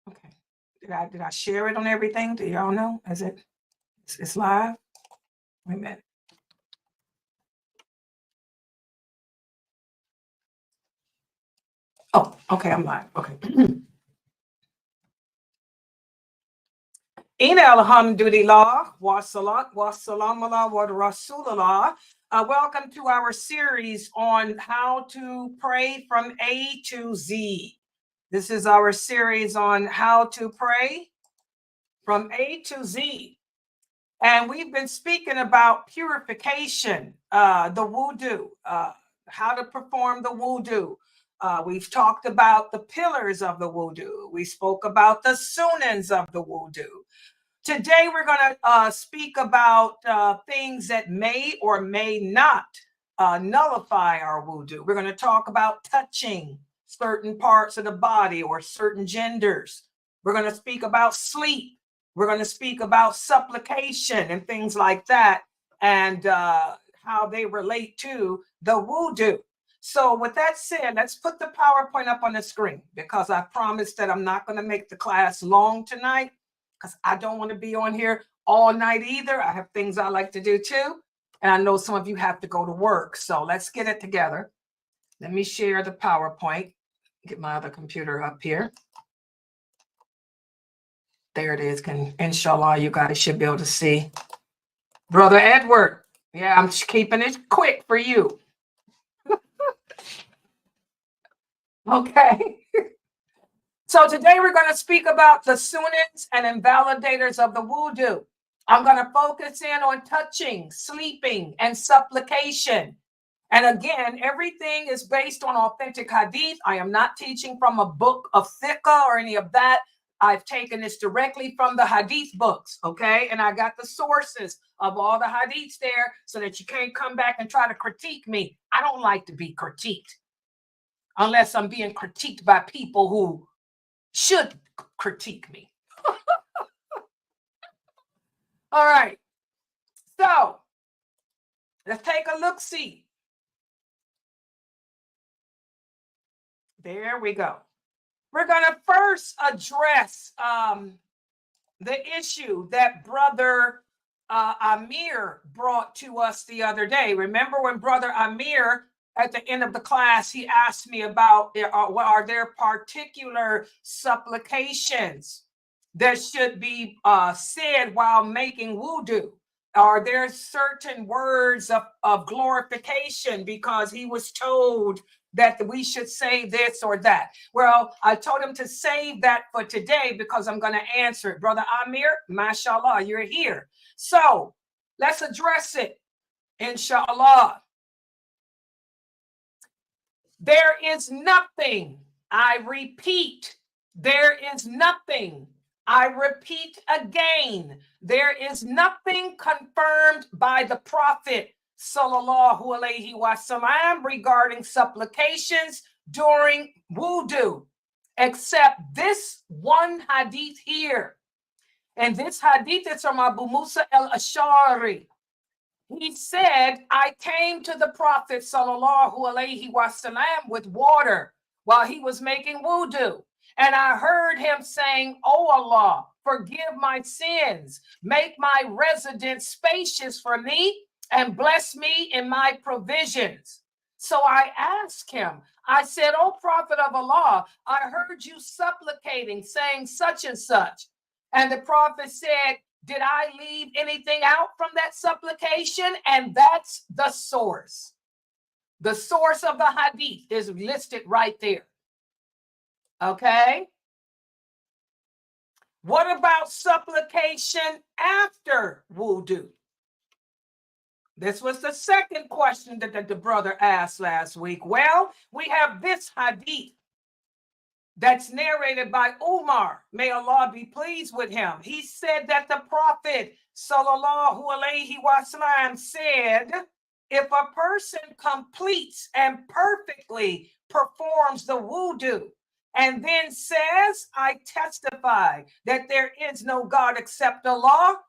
Okay. Did I share it on everything? Do y'all know? It's live? Wait a minute. Oh, okay, I'm live. Okay. Ina alhamdulillah, wa salat, wa salam ala wa rasulallah. Welcome to our series on how to pray from A to Z. This is our series on how to pray from A to Z. And we've been speaking about purification, the wudu, how to perform the wudu. We've talked about the pillars of the wudu. We spoke about the sunnahs of the wudu. Today, we're going to speak about things that may or may not nullify our wudu. We're going to talk about touching certain parts of the body or certain genders. We're going to speak about sleep. We're going to speak about supplication and things like that, and how they relate to the wudu. So with that said, let's put the PowerPoint up on the screen, because I promised that I'm not going to make the class long tonight, because I don't want to be on here all night either. I have things I like to do too. And I know some of you have to go to work. So let's get it together. Let me share the PowerPoint. Get my other computer up here. There it is. Inshallah, you guys should be able to see. Brother Edward. Yeah, I'm just keeping it quick for you. Okay. So today we're going to speak about the sunnahs and invalidators of the wudu. I'm going to focus in on touching, sleeping, and supplication. And again, everything is based on authentic hadith. I am not teaching from a book of fiqh or any of that. I've taken this directly from the hadith books, okay? And I got the sources of all the hadiths there so that you can't come back and try to critique me. I don't like to be critiqued unless I'm being critiqued by people who should critique me. All right. So let's take a look-see. There we go. We're going to first address the issue that Brother Amir brought to us the other day. Remember when Brother Amir, at the end of the class, he asked me about are there particular supplications that should be said while making wudu? Are there certain words of glorification because he was told that we should say this or that? Well, I told him to save that for today because I'm going to answer it. Brother Amir, mashallah, you're here. So let's address it, inshallah. There is nothing, I repeat, there is nothing, I repeat again, there is nothing confirmed by the Prophet sallallahu alaihi wasallam regarding supplications during wudu, except this one hadith here. And this hadith is from Abu Musa al-Ash'ari. He said, I came to the Prophet sallallahu alaihi wasallam with water while he was making wudu. And I heard him saying, "O Allah, forgive my sins, make my residence spacious for me, and bless me in my provisions." So I asked him, I said, "O Prophet of Allah, I heard you supplicating, saying such and such." And the Prophet said, "Did I leave anything out from that supplication?" And that's the source. The source of the hadith is listed right there. Okay. What about supplication after wudu? This was the second question that the brother asked last week. Well, we have this hadith that's narrated by Umar. May Allah be pleased with him. He said that the Prophet sallallahu alaihi wasallam said, if a person completes and perfectly performs the wudu and then says, I testify that there is no God except Allah,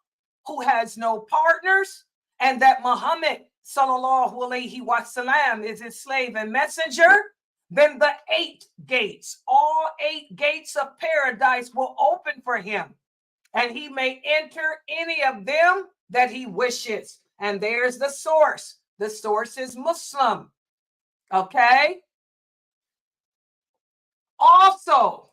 who has no partners, and that Muhammad sallallahu alaihi wasallam is his slave and messenger, then the 8 gates, all 8 gates of paradise will open for him, and he may enter any of them that he wishes. And there's the source. The source is Muslim. Okay. Also,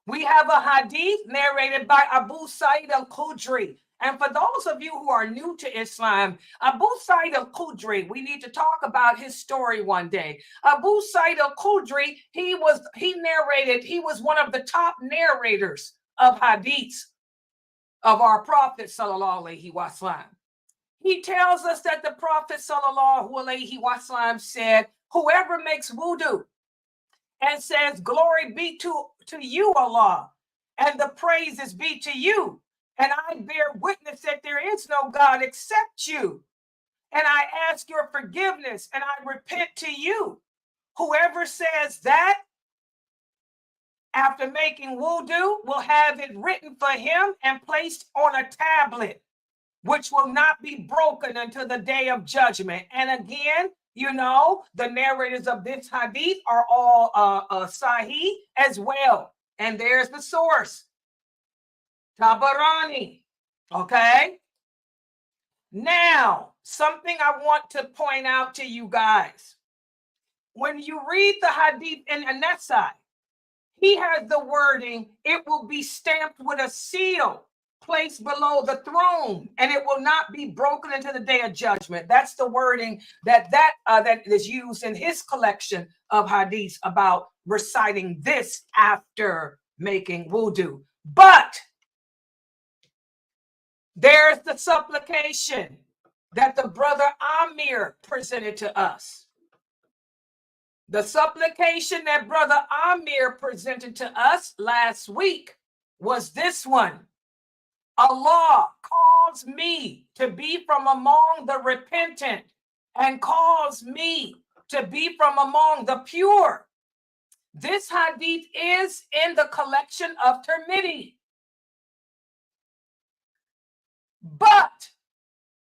we have a hadith narrated by Abu Sa'id al-Khudri. And for those of you who are new to Islam, Abu Sa'id al-Khudri, we need to talk about his story one day. Abu Sa'id al-Khudri, he was one of the top narrators of hadiths of our Prophet sallallahu alaihi wasallam. He tells us that the Prophet sallallahu alaihi wasallam said, whoever makes wudu and says, glory be to you, Allah, and the praises be to you, and I bear witness that there is no God except you, and I ask your forgiveness, and I repent to you. Whoever says that after making wudu will have it written for him and placed on a tablet, which will not be broken until the day of judgment. And again, you know, the narrators of this hadith are all Sahih as well. And there's the source, Tabarani. Okay. Now, something I want to point out to you guys. When you read the hadith in An-Nasai, he has the wording, it will be stamped with a seal placed below the throne, and it will not be broken until the day of judgment. That's the wording that is used in his collection of hadiths about reciting this after making wudu. But there's the supplication that the brother Amir presented to us. The supplication that brother Amir presented to us last week was this one. Allah calls me to be from among the repentant and calls me to be from among the pure. This hadith is in the collection of Tirmidhi. But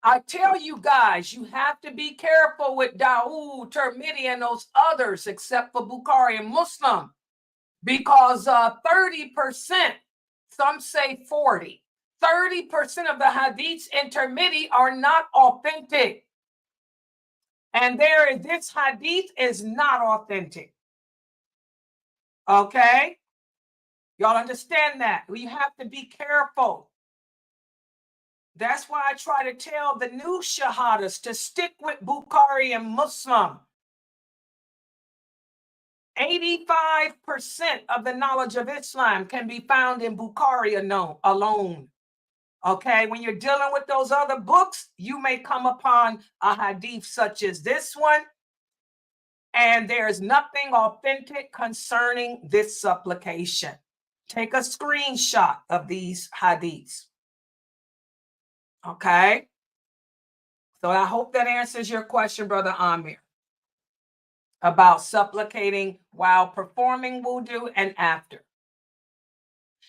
I tell you guys, you have to be careful with Dawood, Tirmidhi, and those others, except for Bukhari and Muslim, because 30%, some say 40, 30% of the hadiths in Tirmidhi are not authentic. And this hadith is not authentic. Okay? Y'all understand that? We have to be careful. That's why I try to tell the new shahadas to stick with Bukhari and Muslim. 85% of the knowledge of Islam can be found in Bukhari alone. Okay, when you're dealing with those other books, you may come upon a hadith such as this one, and there's nothing authentic concerning this supplication. Take a screenshot of these hadiths. Okay, so I hope that answers your question, Brother Amir, about supplicating while performing wudu and after.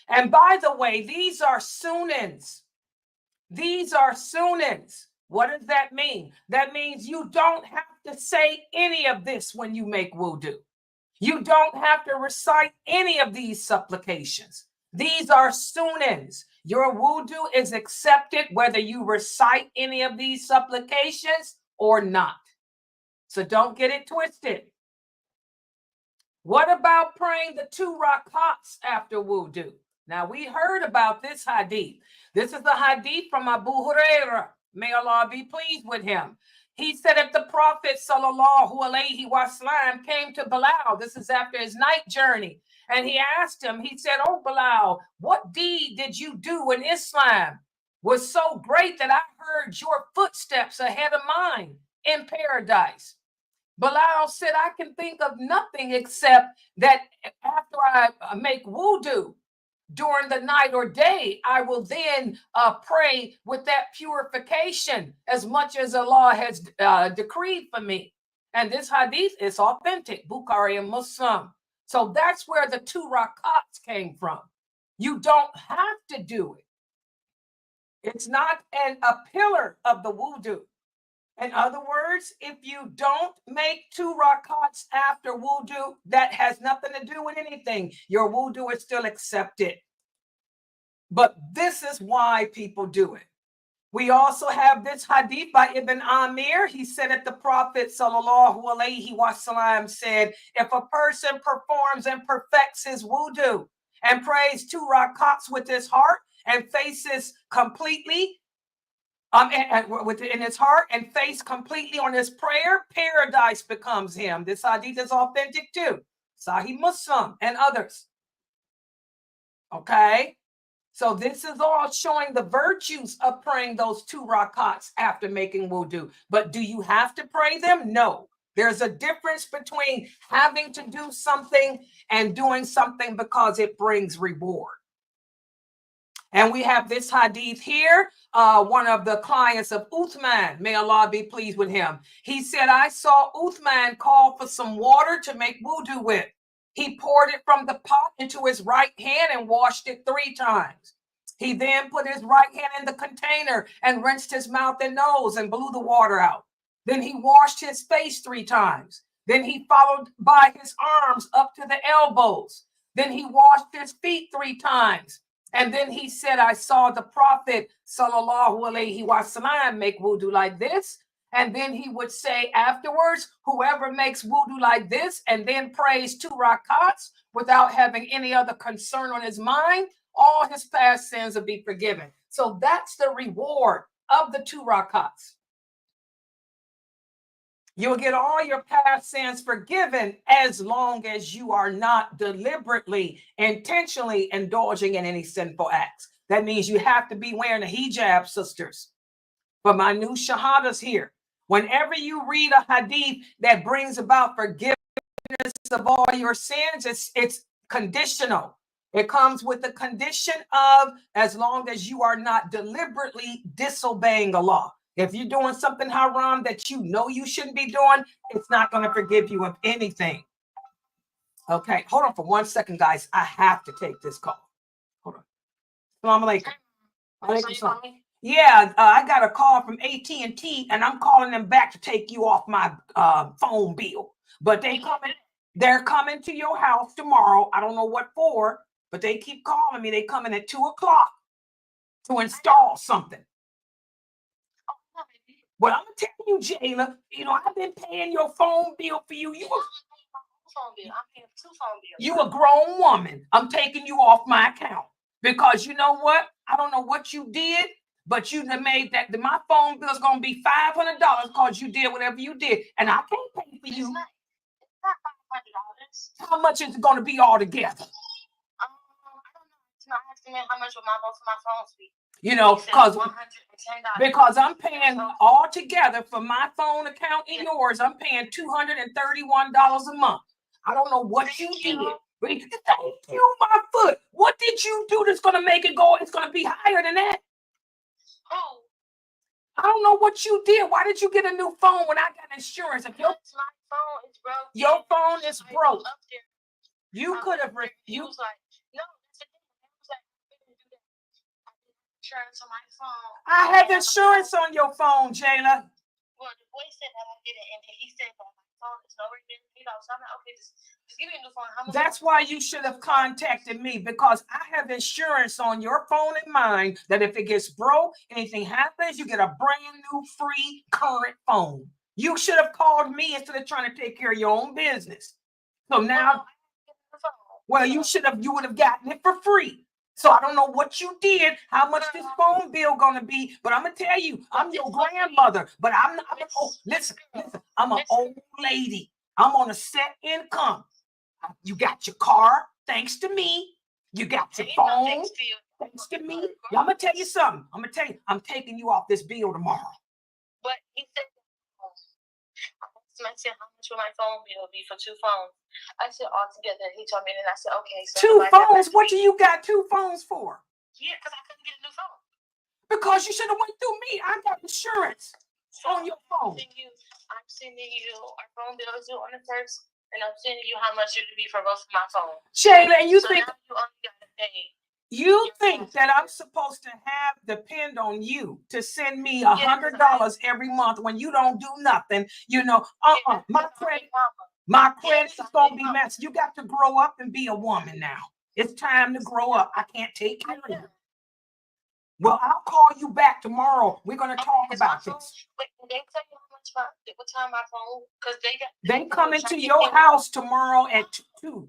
And by the way, these are sunans. These are sunans. What does that mean? That means you don't have to say any of this when you make wudu. You don't have to recite any of these supplications. These are sunans. Your wudu is accepted whether you recite any of these supplications or not. So don't get it twisted. What about praying the 2 rakats after wudu? Now, we heard about this hadith. This is the hadith from Abu Hurairah. May Allah be pleased with him. He said, if the Prophet sallallahu alaihi wasallam came to Bilal, this is after his night journey, and he asked him, he said, oh Bilal, what deed did you do in Islam was so great that I heard your footsteps ahead of mine in paradise? Bilal said, I can think of nothing except that after I make wudu during the night or day, I will then pray with that purification as much as Allah has decreed for me. And this hadith is authentic, Bukhari and Muslim. So that's where the 2 rakats came from. You don't have to do it. It's not a pillar of the wudu. In other words, if you don't make 2 rakats after wudu, that has nothing to do with anything. Your wudu is still accepted. But this is why people do it. We also have this hadith by Ibn Amir. He said that the Prophet sallallahu alaihi wasallam said, if a person performs and perfects his wudu and prays 2 rakats with his heart and faces completely within his heart and face completely on his prayer, paradise becomes him. This hadith is authentic too. Sahih Muslim and others. Okay. So this is all showing the virtues of praying those 2 rakats after making wudu. But do you have to pray them? No. There's a difference between having to do something and doing something because it brings reward. And we have this hadith here, one of the clients of Uthman, may Allah be pleased with him. He said, I saw Uthman call for some water to make wudu with. He poured it from the pot into his right hand and washed it 3 times. He then put his right hand in the container and rinsed his mouth and nose and blew the water out. Then he washed his face 3 times. Then he followed by his arms up to the elbows. Then he washed his feet 3 times. And then he said, I saw the Prophet sallallahu alaihi wasallam make wudu like this. And then he would say afterwards, whoever makes wudu like this and then prays 2 rakats without having any other concern on his mind, all his past sins will be forgiven. So that's the reward of the 2 rakats. You'll get all your past sins forgiven as long as you are not deliberately, intentionally indulging in any sinful acts. That means you have to be wearing a hijab, sisters. For my new shahadas here, whenever you read a hadith that brings about forgiveness of all your sins, it's conditional. It comes with the condition of as long as you are not deliberately disobeying Allah. If you're doing something haram that you know you shouldn't be doing, it's not going to forgive you of anything. Okay, hold on for 1 second, guys. I have to take this call. Hold on. Assalamu alaikum. Yeah, I got a call from AT&T, and I'm calling them back to take you off my phone bill. But they're coming to your house tomorrow. I don't know what for, but they keep calling me. They coming at 2 o'clock to install something. Well, I'm telling you, Jayla, you know, I've been paying your phone bill for you. You a grown woman. I'm taking you off my account because you know what? I don't know what you did, but you made that my phone bill is going to be $500 because you did whatever you did, and I can't pay for you. It's not $500. How much is it going to be all together? I don't know. It's not estimate how much will both of my phones be. You know, because I'm paying all together for my phone account and yours. I'm paying $231 a month. I don't know what you did. Thank you, my foot. What did you do that's going to make it go? It's going to be higher than that. Oh, I don't know what you did. Why did you get a new phone when I got insurance? If my phone is broke. Your phone is broke. You could have refused. No. Insurance on my phone. I have insurance on your phone, Jayla. Well, the boy said that I didn't, and then he said that my phone is already been paid off. So I'm like, okay, just give me a new phone. That's why you should have contacted me, because I have insurance on your phone and mine that if it gets broke, anything happens, you get a brand new free current phone. You should have called me instead of trying to take care of your own business. So now, well, you would have gotten it for free. So I don't know what you did, how much this phone bill gonna be, but I'm gonna tell you, I'm your grandmother, but I'm not. Listen, I'm an old lady. I'm on a set income. You got your car, thanks to me. You got your phone, thanks to me. I'm gonna tell you something. I'm gonna tell you, I'm taking you off this bill tomorrow. But he said, I said, how much will my phone bill be for 2 phones? I said, all together. He told me, and I said, okay. So 2 phones? What do you got 2 phones for? Yeah, because I couldn't get a new phone. Because you should have went through me. I got insurance on your phone. I'm sending you our phone bill is due on the 1st, and I'm sending you how much it would be for both of my phones. Shayla, and you think now you only got to pay. You think that I'm supposed to depend on you to send me $100 every month when you don't do nothing? You know, my credit is gonna be messed. You got to grow up and be a woman now. It's time to grow up. I can't take care of you. Well, I'll call you back tomorrow. We're gonna talk about this. Wait, they tell you how much what time my phone? Because they come into your house tomorrow at 2.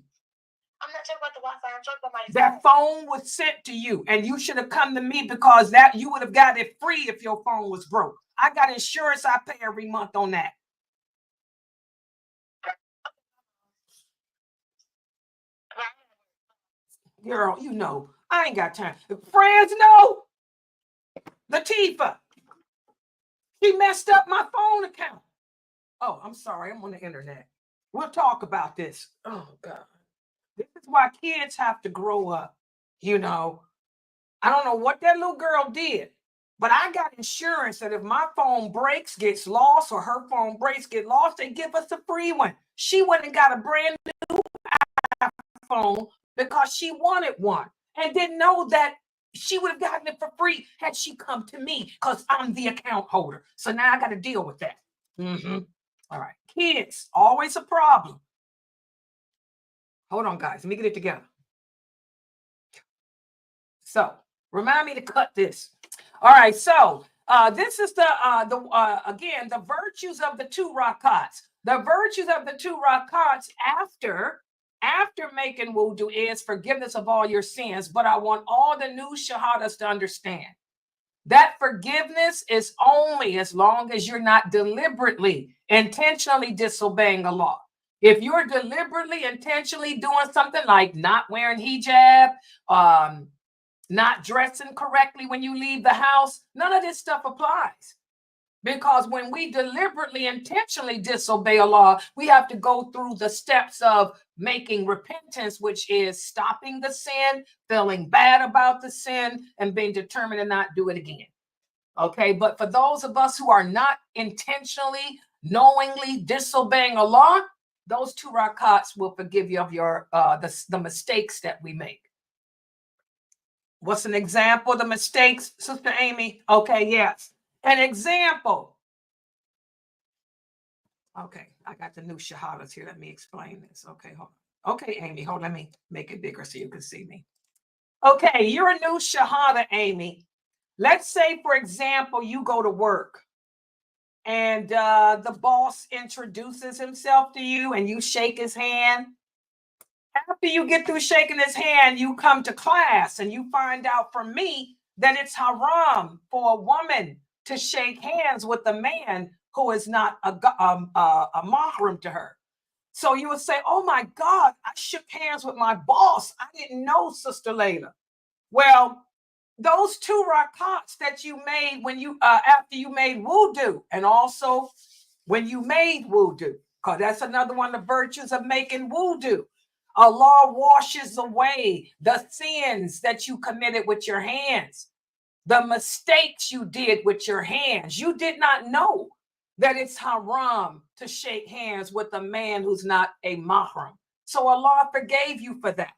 I'm not talking about the Wi-Fi. I'm talking about my That phone was sent to you, and you should have come to me because that you would have got it free if your phone was broke. I got insurance I pay every month on that. Girl, you know, I ain't got time. Friends know. Latifah, she messed up my phone account. Oh, I'm sorry. I'm on the internet. We'll talk about this. Oh, God. This is why kids have to grow up. You know, I don't know what that little girl did, but I got insurance that if my phone breaks, gets lost, or her phone breaks, get lost, they give us a free one. She went and got a brand new iPhone because she wanted one and didn't know that she would have gotten it for free had she come to me because I'm the account holder. So now I got to deal with that. All right. Kids, always a problem. Hold on, guys. Let me get it together. So remind me to cut this. All right. So this is again, the virtues of the 2 rakats. The virtues of the 2 rakats after making wudu is forgiveness of all your sins. But I want all the new shahadas to understand that forgiveness is only as long as you're not deliberately, intentionally disobeying Allah. If you're deliberately, intentionally doing something like not wearing hijab, not dressing correctly when you leave the house, none of this stuff applies. Because when we deliberately, intentionally disobey Allah, we have to go through the steps of making repentance, which is stopping the sin, feeling bad about the sin, and being determined to not do it again. Okay, but for those of us who are not intentionally, knowingly disobeying Allah, those 2 rakats will forgive you of your the mistakes that we make. What's an example of the mistakes, Sister Amy? Okay, yes. An example. Okay, I got the new shahadas here. Let me explain this. Okay, hold on. Okay, Amy, hold on. Let me make it bigger so you can see me. Okay, you're a new shahada, Amy. Let's say, for example, you go to work and the boss introduces himself to you and you shake his hand. After you get through shaking his hand, you come to class and you find out from me that it's haram for a woman to shake hands with a man who is not a mahram to her. So you would say, oh my God, I shook hands with my boss. I didn't know, Sister Layla. Well, those 2 rakats that you made when you after you made wudu, and also when you made wudu, because that's another one of the virtues of making wudu. Allah washes away the sins that you committed with your hands, the mistakes you did with your hands. You did not know that it's haram to shake hands with a man who's not a mahram. So Allah forgave you for that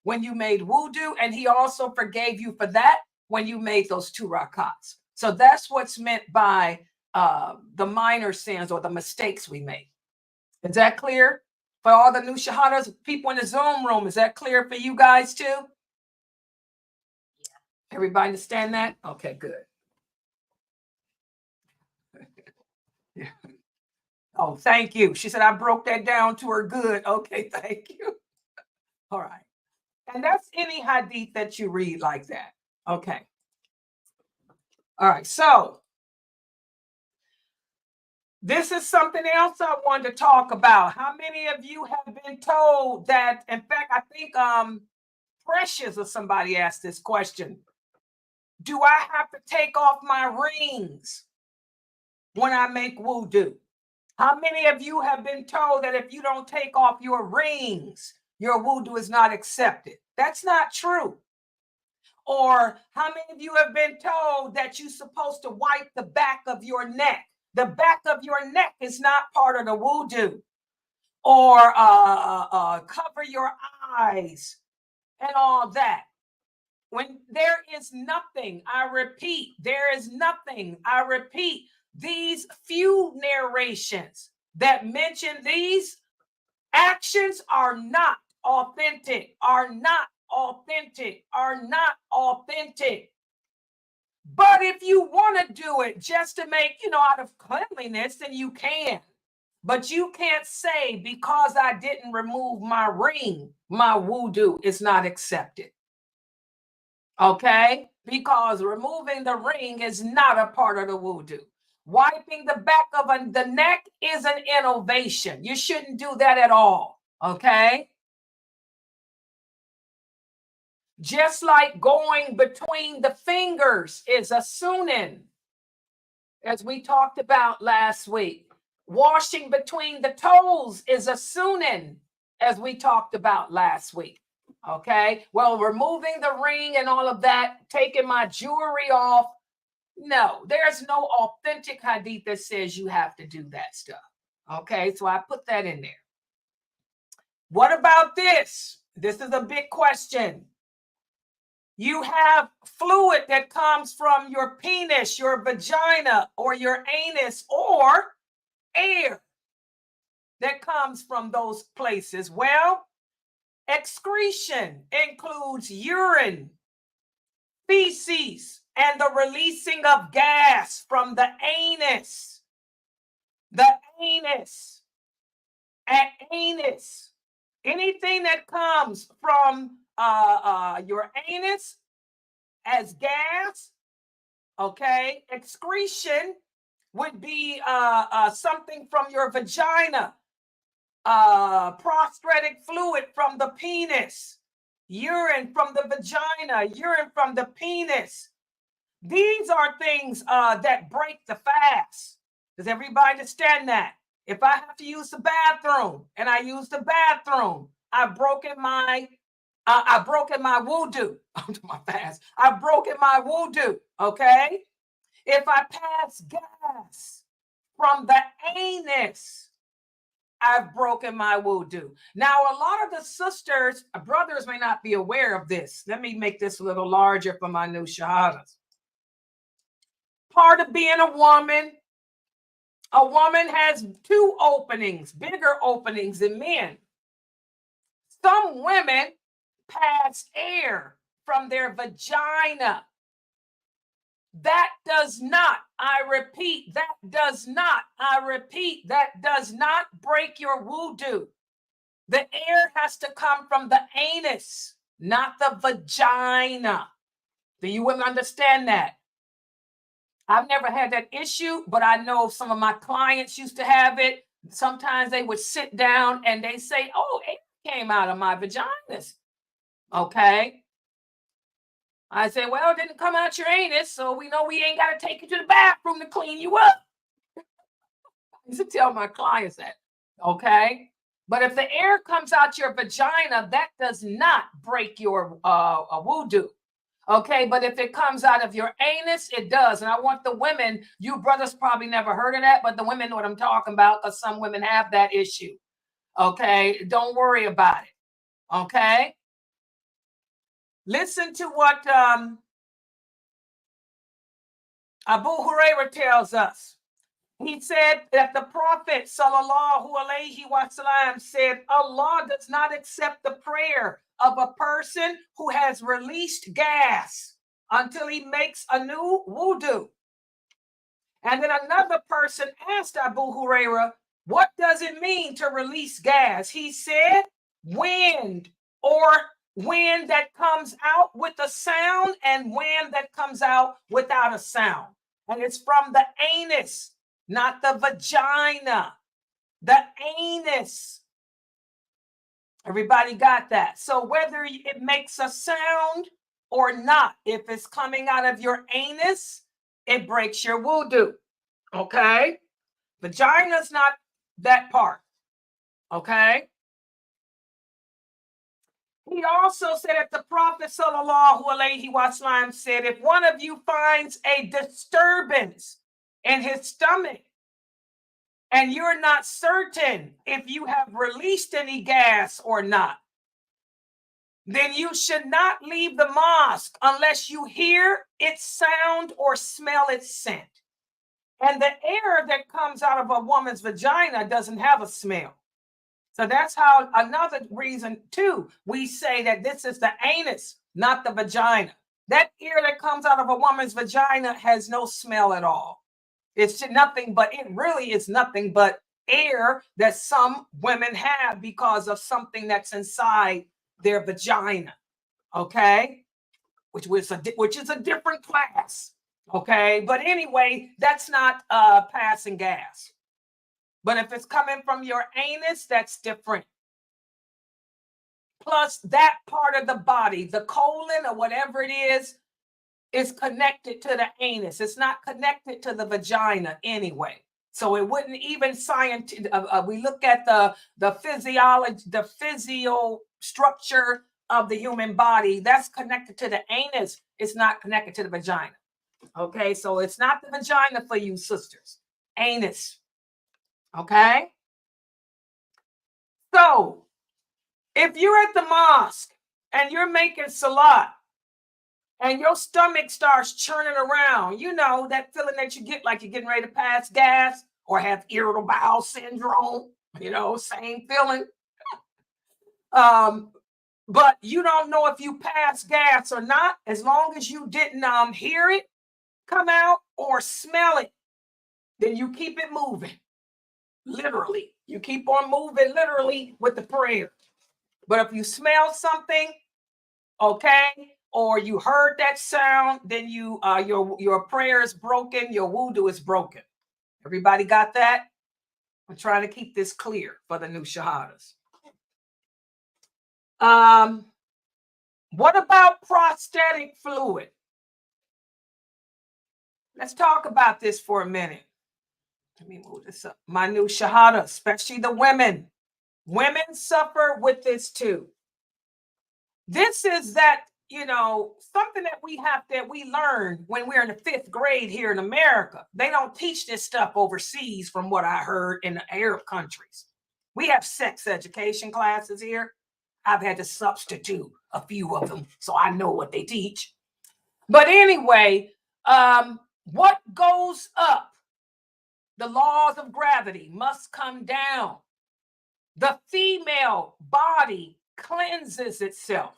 when you made wudu, and he also forgave you for that when you made those 2 rakats. So that's what's meant by the minor sins or the mistakes we make. Is that clear? For all the new shahadas, people in the Zoom room, is that clear for you guys too? Yeah. Everybody understand that? Okay, good. Yeah. Oh, thank you. She said, I broke that down to her good. Okay, thank you. All right. And that's any hadith that you read like that. Okay. All right. So this is something else I wanted to talk about. How many of you have been told that, in fact, I think Precious or somebody asked this question. Do I have to take off my rings when I make wudu? How many of you have been told that if you don't take off your rings, your wudu is not accepted? That's not true. Or how many of you have been told that you're supposed to wipe the back of your neck? The back of your neck is not part of the wudu. Or cover your eyes and all that. When there is nothing, I repeat, there is nothing, I repeat, these few narrations that mention these actions are not authentic, are not authentic, are not authentic. But if you want to do it just to make, out of cleanliness, then you can. But you can't say because I didn't remove my ring, my wudu is not accepted. Okay? Because removing the ring is not a part of the wudu. Wiping the back of the neck is an innovation. You shouldn't do that at all. Okay? Just like going between the fingers is a sunan, as we talked about last week. Washing between the toes is a sunan, as we talked about last week. Okay, well, removing the ring and all of that, taking my jewelry off. No, there's no authentic hadith that says you have to do that stuff. Okay, so I put that in there. What about this? This is a big question. You have fluid that comes from your penis, your vagina, or your anus, or air that comes from those places. Well, excretion includes urine, feces, and the releasing of gas from the anus. The anus. And anus. Anything that comes from your anus as gas, okay? Excretion would be something from your vagina. Prostatic fluid from the penis, urine from the vagina, urine from the penis. These are things that break the fast. Does everybody understand that? If I have to use the bathroom and I use the bathroom, I've broken my wudu. My fast. I've broken my wudu. Okay. If I pass gas from the anus, I've broken my wudu. Now, a lot of the sisters, brothers may not be aware of this. Let me make this a little larger for my new shahadas. Part of being a woman has two openings, bigger openings than men. Some women pass air from their vagina. That does not, I repeat, that does not, I repeat, that does not break your wudu. The air has to come from the anus, not the vagina. Do you women understand that? I've never had that issue, but I know some of my clients used to have it. Sometimes they would sit down and they say, oh, air came out of my vaginas. Okay. I say, well, it didn't come out your anus, so we know we ain't got to take you to the bathroom to clean you up. I used to tell my clients that, okay? But if the air comes out your vagina, that does not break your wudu, okay? But if it comes out of your anus, it does. And I want the women, you brothers probably never heard of that, but the women know what I'm talking about because some women have that issue, okay? Don't worry about it, okay? Listen to what Abu Hurairah tells us. He said that the Prophet sallallahu alaihi wasallam said, Allah does not accept the prayer of a person who has released gas until he makes a new wudu. And then another person asked Abu Hurairah, what does it mean to release gas? He said, wind or wind that comes out with a sound and wind that comes out without a sound. And it's from the anus, not the vagina. The anus. Everybody got that? So whether it makes a sound or not, if it's coming out of your anus, it breaks your wudu. Okay? Vagina's not that part. Okay? He also said that the Prophet sallallahu alaihi wasallam said, if one of you finds a disturbance in his stomach and you're not certain if you have released any gas or not, then you should not leave the mosque unless you hear its sound or smell its scent. And the air that comes out of a woman's vagina doesn't have a smell. So that's how, another reason too, we say that this is the anus, not the vagina. That air that comes out of a woman's vagina has no smell at all. It's nothing but, it really is nothing but air that some women have because of something that's inside their vagina. Okay, which is a different class. Okay, but anyway, that's not passing gas. But if it's coming from your anus, that's different. Plus, that part of the body, the colon or whatever it is connected to the anus. It's not connected to the vagina anyway. So it wouldn't even we look at the physiology, the physio structure of the human body, that's connected to the anus. It's not connected to the vagina. Okay, so it's not the vagina for you sisters. Anus. Okay. So if you're at the mosque and you're making salat and your stomach starts churning around, you know, that feeling that you get like you're getting ready to pass gas or have irritable bowel syndrome, you know, same feeling. But you don't know if you pass gas or not, as long as you didn't hear it come out or smell it, then you keep it moving. Literally, you keep on moving literally with the prayer. But if you smell something, okay, or you heard that sound, then your prayer is broken, your wudu is broken. Everybody got that? I'm trying to keep this clear for the new shahadas. What about prosthetic fluid? Let's talk about this for a minute. Let me move this up. My new shahada, especially the women. Women suffer with this too. This is that, you know, something that we learned when we're in the 5th grade here in America. They don't teach this stuff overseas, from what I heard, in the Arab countries. We have sex education classes here. I've had to substitute a few of them, so I know what they teach. But anyway, what goes up? The laws of gravity must come down. The female body cleanses itself.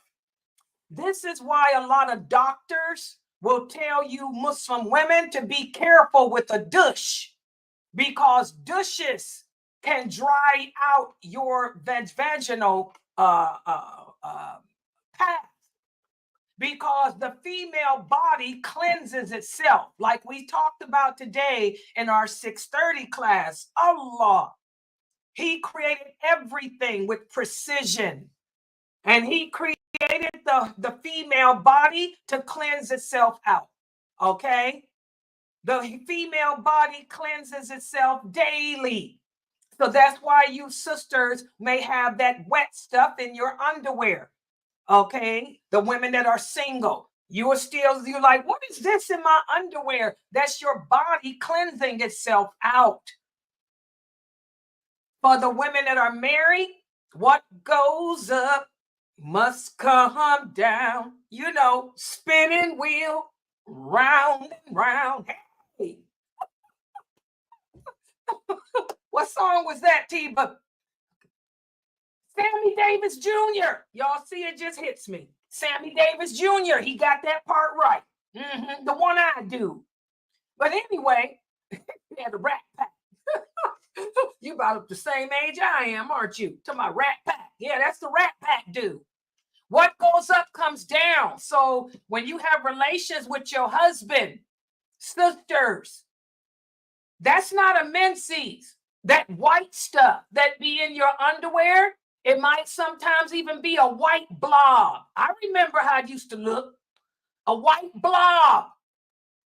This is why a lot of doctors will tell you Muslim women to be careful with a douche, because douches can dry out your vaginal path, because the female body cleanses itself, like we talked about today in our 6:30 class. Allah, He created everything with precision, and He created the female body to cleanse itself out. Okay, the female body cleanses itself daily. So that's why you sisters may have that wet stuff in your underwear. Okay, the women that are single, you're like, what is this in my underwear? That's your body cleansing itself out. For the women that are married, what goes up must come down. You know, spinning wheel, round and round. Hey. What song was that, T-Ba? Sammy Davis Jr. Y'all see, it just hits me. Sammy Davis Jr. He got that part right. The one I do. But anyway, he had a Rat Pack. You about the same age I am, aren't you? To my Rat Pack. Yeah, that's the Rat Pack dude. What goes up comes down. So when you have relations with your husband, sisters, that's not a menses. That white stuff that be in your underwear, it might sometimes even be a white blob. I remember how it used to look. A white blob.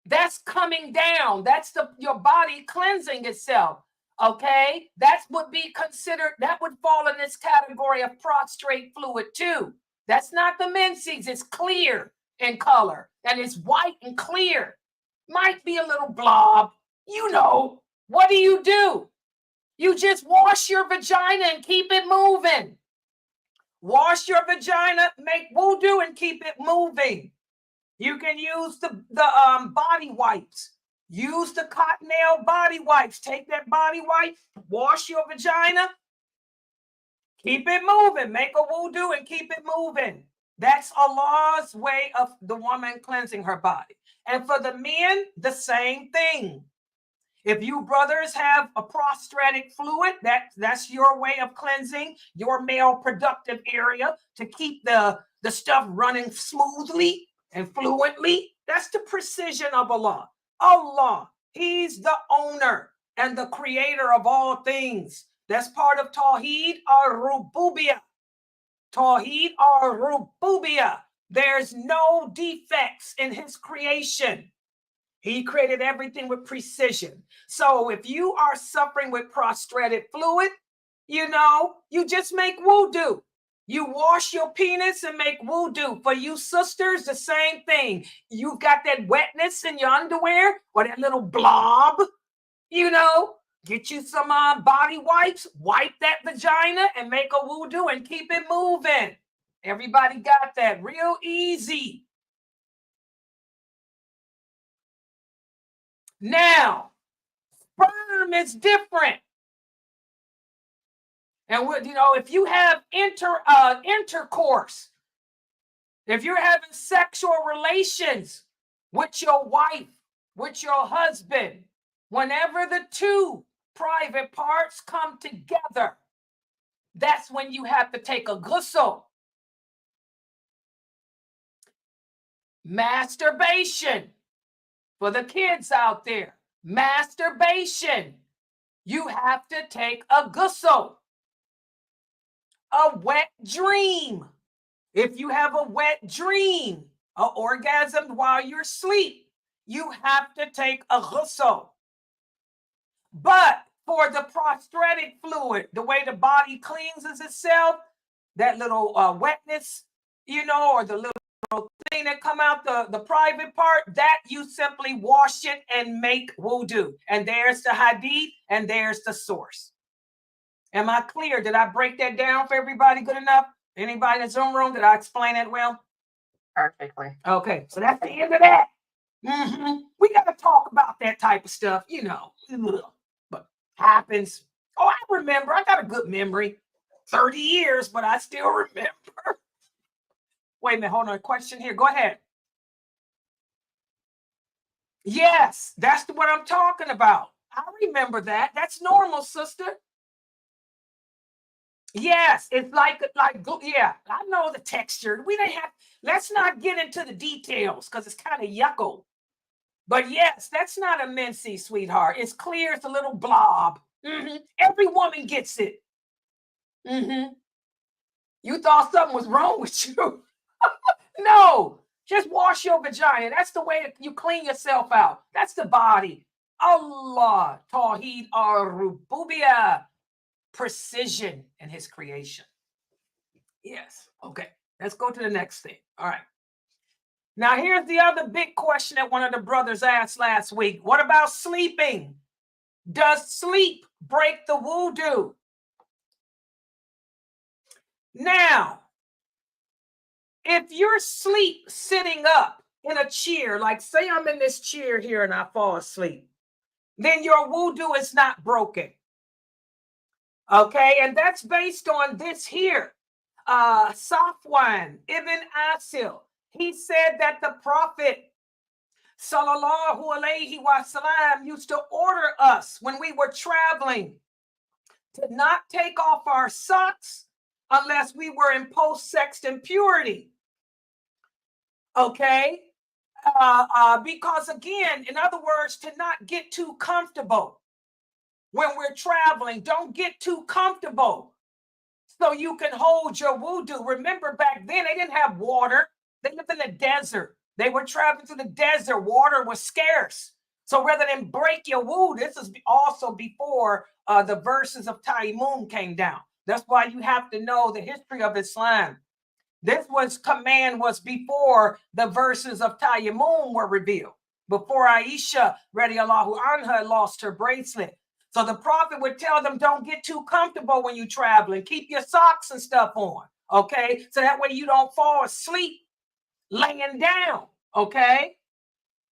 That's coming down. That's your body cleansing itself. Okay, that would be considered, that would fall in this category of prostrate fluid too. That's not the menses. It's clear in color and it's white and clear. Might be a little blob. You know, what do? You just wash your vagina and keep it moving. Wash your vagina, make wudu and keep it moving. You can use the body wipes. Use the cottonelle body wipes. Take that body wipe, wash your vagina, keep it moving. Make a wudu and keep it moving. That's Allah's way of the woman cleansing her body. And for the men, the same thing. If you brothers have a prostratic fluid, that's your way of cleansing your male productive area to keep the stuff running smoothly and fluently. That's the precision of Allah. Allah, He's the owner and the creator of all things. That's part of Tawheed ar-Rububiyah. Tawheed ar-Rububiyah. There's no defects in His creation. He created everything with precision. So if you are suffering with prostrated fluid, you just make wudu. You wash your penis and make wudu. For you sisters, the same thing. You've got that wetness in your underwear or that little blob, get you some body wipes, wipe that vagina and make a wudu and keep it moving. Everybody got that real easy. Now, sperm is different. And if you have intercourse, if you're having sexual relations with your wife, with your husband, whenever the two private parts come together, that's when you have to take a ghusl. Masturbation. For the kids out there, masturbation, you have to take a ghusl. A wet dream. If you have a wet dream, an orgasm while you're asleep, you have to take a ghusl. But for the prostratic fluid, the way the body cleanses itself, that little wetness, or the little thing that come out the private part, that you simply wash it and make wudu. And there's the hadith and there's the source. Am I clear? Did I break that down for everybody good enough? Anybody in the Zoom room, did I explain it well? Perfectly. Okay, so that's the end of that. We got to talk about that type of stuff, but happens. Oh, I remember. I got a good memory. 30 years, but I still remember. Wait a minute, hold on. A question here. Go ahead. Yes, that's what I'm talking about. I remember that. That's normal, sister. Yes, it's like yeah, I know the texture. Let's not get into the details because it's kind of yucko. But yes, that's not a menses, sweetheart. It's clear. It's a little blob. Every woman gets it. You thought something was wrong with you. No, just wash your vagina. That's the way you clean yourself out. That's the body. Allah, Tawheed ar-Rububiyah, precision in His creation. Yes. Okay. Let's go to the next thing. All right. Now, here's the other big question that one of the brothers asked last week. What about sleeping? Does sleep break the wudu? Now, if you're asleep sitting up in a chair, like say I'm in this chair here and I fall asleep, then your wudu is not broken. Okay, and that's based on this here. Safwan ibn Asil, he said that the Prophet sallallahu alaihi wasallam used to order us when we were traveling to not take off our socks unless we were in post-sex impurity. Okay? Because again, in other words, to not get too comfortable when we're traveling. Don't get too comfortable so you can hold your wudu. Remember, back then they didn't have water. They lived in the desert. They were traveling through the desert. Water was scarce. So rather than break your wudu, this is also before the verses of Tayammum came down. That's why you have to know the history of Islam. This command was before the verses of Tayammum were revealed, before Aisha radiallahu anha lost her bracelet. So the prophet would tell them, don't get too comfortable when you're traveling. Keep your socks and stuff on, okay? So that way you don't fall asleep laying down, okay?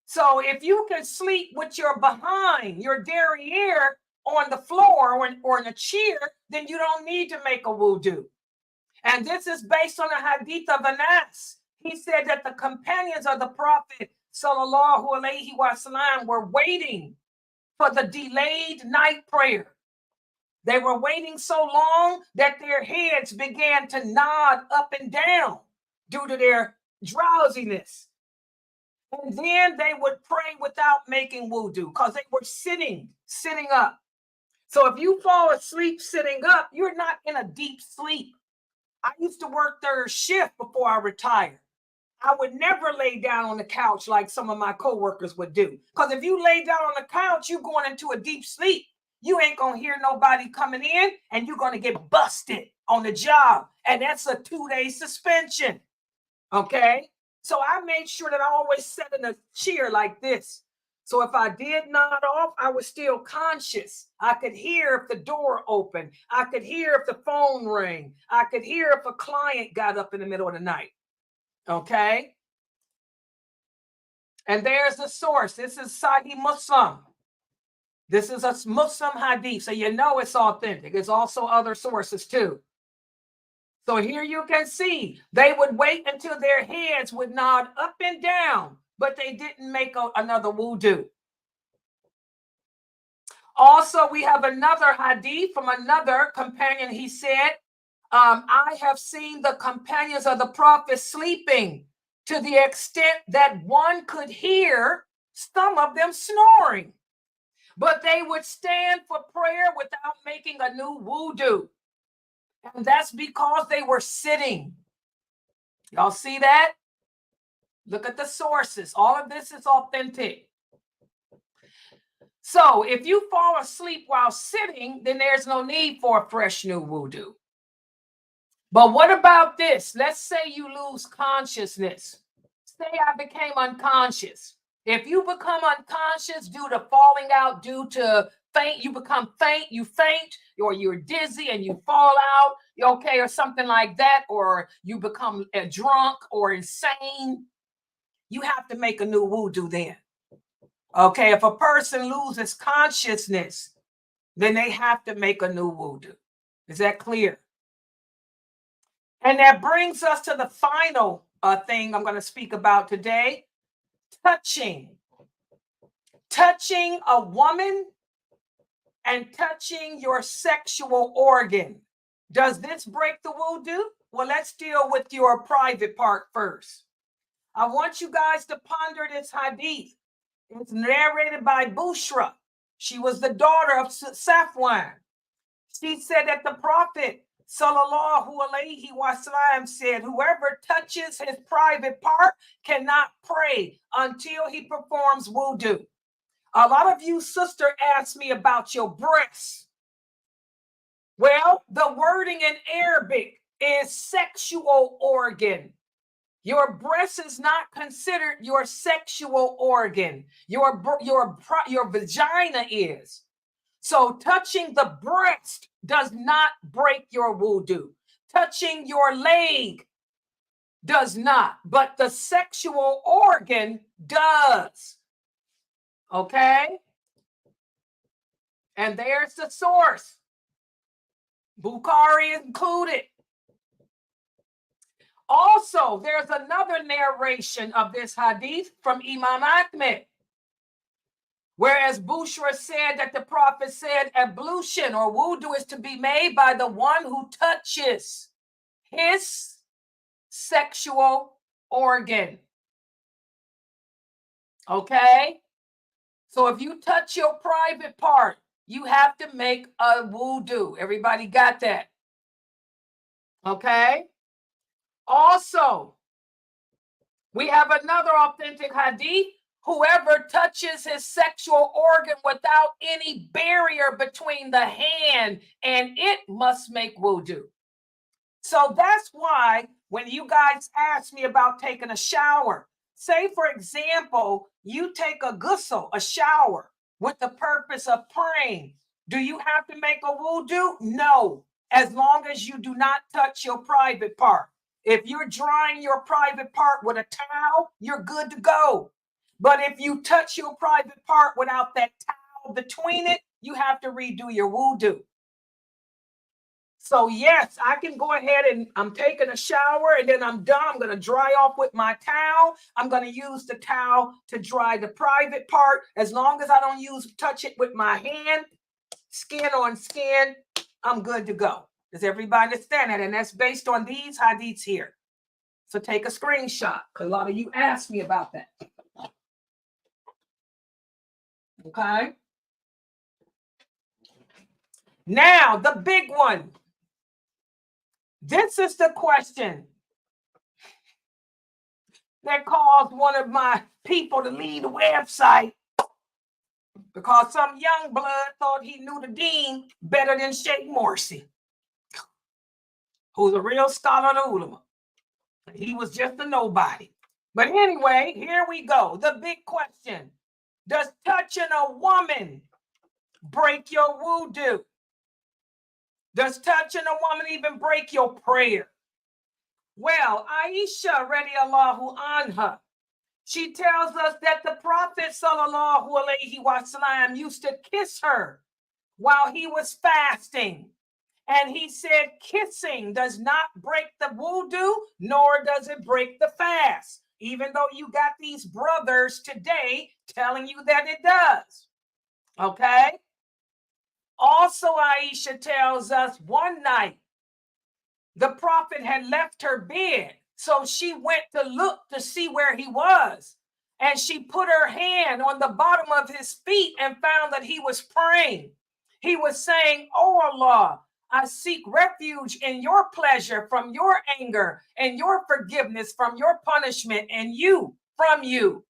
So if you can sleep with your behind, your derriere on the floor or in a chair, then you don't need to make a wudu. And this is based on a hadith of Anas. He said that the companions of the Prophet sallallahu alaihi wasallam were waiting for the delayed night prayer. They were waiting so long that their heads began to nod up and down due to their drowsiness. And then they would pray without making wudu because they were sitting up. So if you fall asleep sitting up, you're not in a deep sleep. I used to work third shift before I retired. I would never lay down on the couch like some of my coworkers would do. Because if you lay down on the couch, you're going into a deep sleep. You ain't going to hear nobody coming in and you're going to get busted on the job. And that's a 2-day suspension. Okay? So I made sure that I always sat in a chair like this. So if I did nod off, I was still conscious. I could hear if the door opened. I could hear if the phone rang. I could hear if a client got up in the middle of the night. Okay? And there's the source. This is Sahih Muslim. This is a Muslim hadith, so you know it's authentic. There's also other sources too. So here you can see they would wait until their heads would nod up and down, but they didn't make another wudu. Also, we have another hadith from another companion. He said, I have seen the companions of the Prophet sleeping to the extent that one could hear some of them snoring. But they would stand for prayer without making a new wudu. And that's because they were sitting. Y'all see that? Look at the sources. All of this is authentic. So if you fall asleep while sitting, then there's no need for a fresh new wudu. But what about this? Let's say you lose consciousness. Say I became unconscious. If you become unconscious due to falling out, due to faint, you become faint, you faint, or you're dizzy and you fall out, okay, or something like that, or you become drunk or insane, you have to make a new wudu then. Okay, if a person loses consciousness, then they have to make a new wudu. Is that clear? And that brings us to the final thing I'm going to speak about today. Touching a woman and touching your sexual organ. Does this break the wudu? Well, let's deal with your private part first. I want you guys to ponder this hadith. It's narrated by Bushra. She was the daughter of Safwan. She said that the Prophet sallallahu alaihi wasallam said, whoever touches his private part cannot pray until he performs wudu. A lot of you sister asked me about your breasts. Well, the wording in Arabic is sexual organ. Your breast is not considered your sexual organ. Your vagina is. So touching the breast does not break your wudu. Touching your leg does not, but the sexual organ does. Okay? And there's the source. Bukhari included. Also, there's another narration of this hadith from Imam Ahmed. Whereas Bushra said that the Prophet said ablution or wudu is to be made by the one who touches his sexual organ. Okay? So if you touch your private part, you have to make a wudu. Everybody got that? Okay? Also, we have another authentic hadith. Whoever touches his sexual organ without any barrier between the hand and it must make wudu. So that's why when you guys ask me about taking a shower, say, for example, you take a ghusl, a shower, with the purpose of praying. Do you have to make a wudu? No, as long as you do not touch your private part. If you're drying your private part with a towel, you're good to go. But if you touch your private part without that towel between it, you have to redo your wudu. So yes, I can go ahead and I'm taking a shower and then I'm done. I'm going to dry off with my towel. I'm going to use the towel to dry the private part. As long as I don't touch it with my hand, skin on skin, I'm good to go. Does everybody understand that? And that's based on these hadiths here. So take a screenshot because a lot of you asked me about that. Okay. Now, the big one. This is the question that caused one of my people to leave the website because some young blood thought he knew the deen better than Sheikh Morsi, who's a real scholar of the ulama. He was just a nobody. But anyway, here we go. The big question. Does touching a woman break your wudu? Does touching a woman even break your prayer? Well, Aisha radiallahu anha, she tells us that the Prophet sallallahu alaihi wasallam used to kiss her while he was fasting. And he said, kissing does not break the wudu, nor does it break the fast, even though you got these brothers today telling you that it does. Okay? Also, Aisha tells us one night, the Prophet had left her bed. So she went to look to see where he was. And she put her hand on the bottom of his feet and found that he was praying. He was saying, "Oh Allah, I seek refuge in your pleasure from your anger and your forgiveness from your punishment and you from you."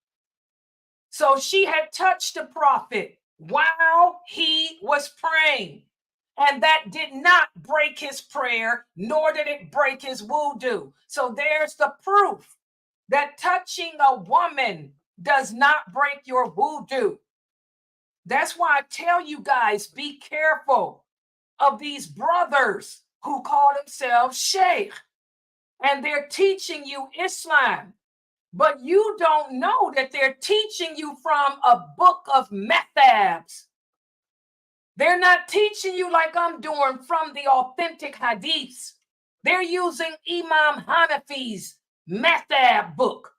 So she had touched the Prophet while he was praying. And that did not break his prayer, nor did it break his wudu. So there's the proof that touching a woman does not break your wudu. That's why I tell you guys, be careful of these brothers who call themselves sheikh. And they're teaching you Islam. But you don't know that they're teaching you from a book of methabs. They're not teaching you like I'm doing from the authentic hadiths. They're using Imam Hanafi's Mathab book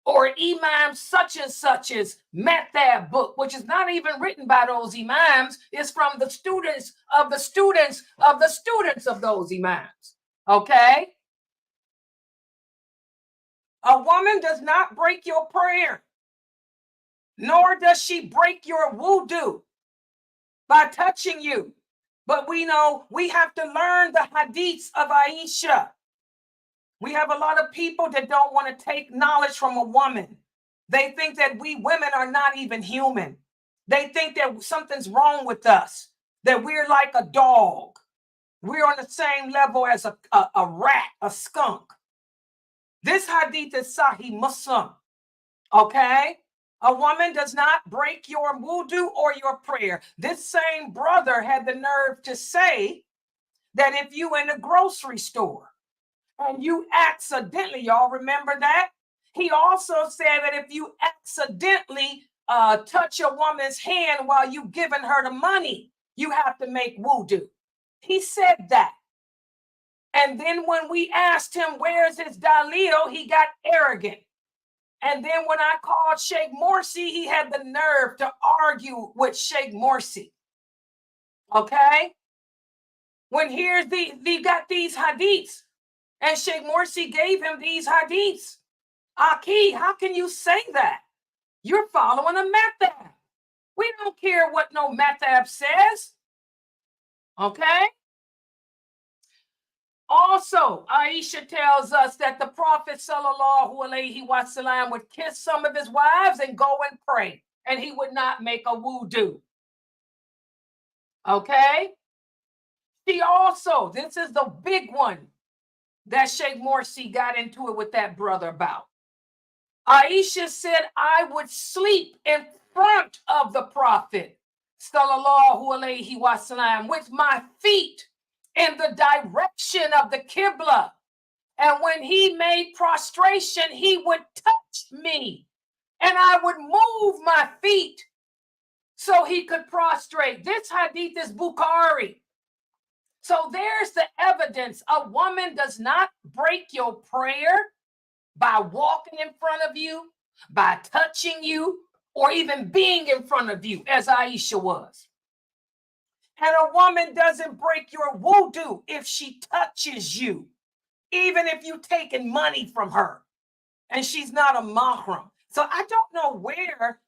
or Imam such and such's Mathab book, which is not even written by those Imams. It's from the students of the students of the students of those Imams. Okay? A woman does not break your prayer, nor does she break your wudu by touching you. But we know we have to learn the hadiths of Aisha. We have a lot of people that don't want to take knowledge from a woman. They think that we women are not even human. They think that something's wrong with us, that we're like a dog. We're on the same level as a rat, a skunk. This hadith is Sahih Muslim, okay? A woman does not break your wudu or your prayer. This same brother had the nerve to say that if you in a grocery store and you accidentally, y'all remember that? He also said that if you accidentally touch a woman's hand while you giving her the money, you have to make wudu. He said that. And then when we asked him, where's his dalil, he got arrogant. And then when I called Sheikh Morsi, he had the nerve to argue with Sheikh Morsi. Okay? When here's we got these hadiths And Sheikh Morsi gave him these hadiths. Aki, how can you say that? You're following a madhab. We don't care what no madhab says. Okay? Also, Aisha tells us that the Prophet sallallahu alaihi wasallam would kiss some of his wives and go and pray, and he would not make a wudu. Okay? She also, this is the big one that Sheikh Morsi got into it with that brother about. Aisha said, I would sleep in front of the Prophet sallallahu alaihi wasallam with my feet in the direction of the Qibla. And when he made prostration, he would touch me and I would move my feet so he could prostrate. This hadith is Bukhari. So there's the evidence. A woman does not break your prayer by walking in front of you, by touching you, or even being in front of you, as Aisha was. And a woman doesn't break your wudu if she touches you, even if you've taken money from her and she's not a mahram. So I don't know where,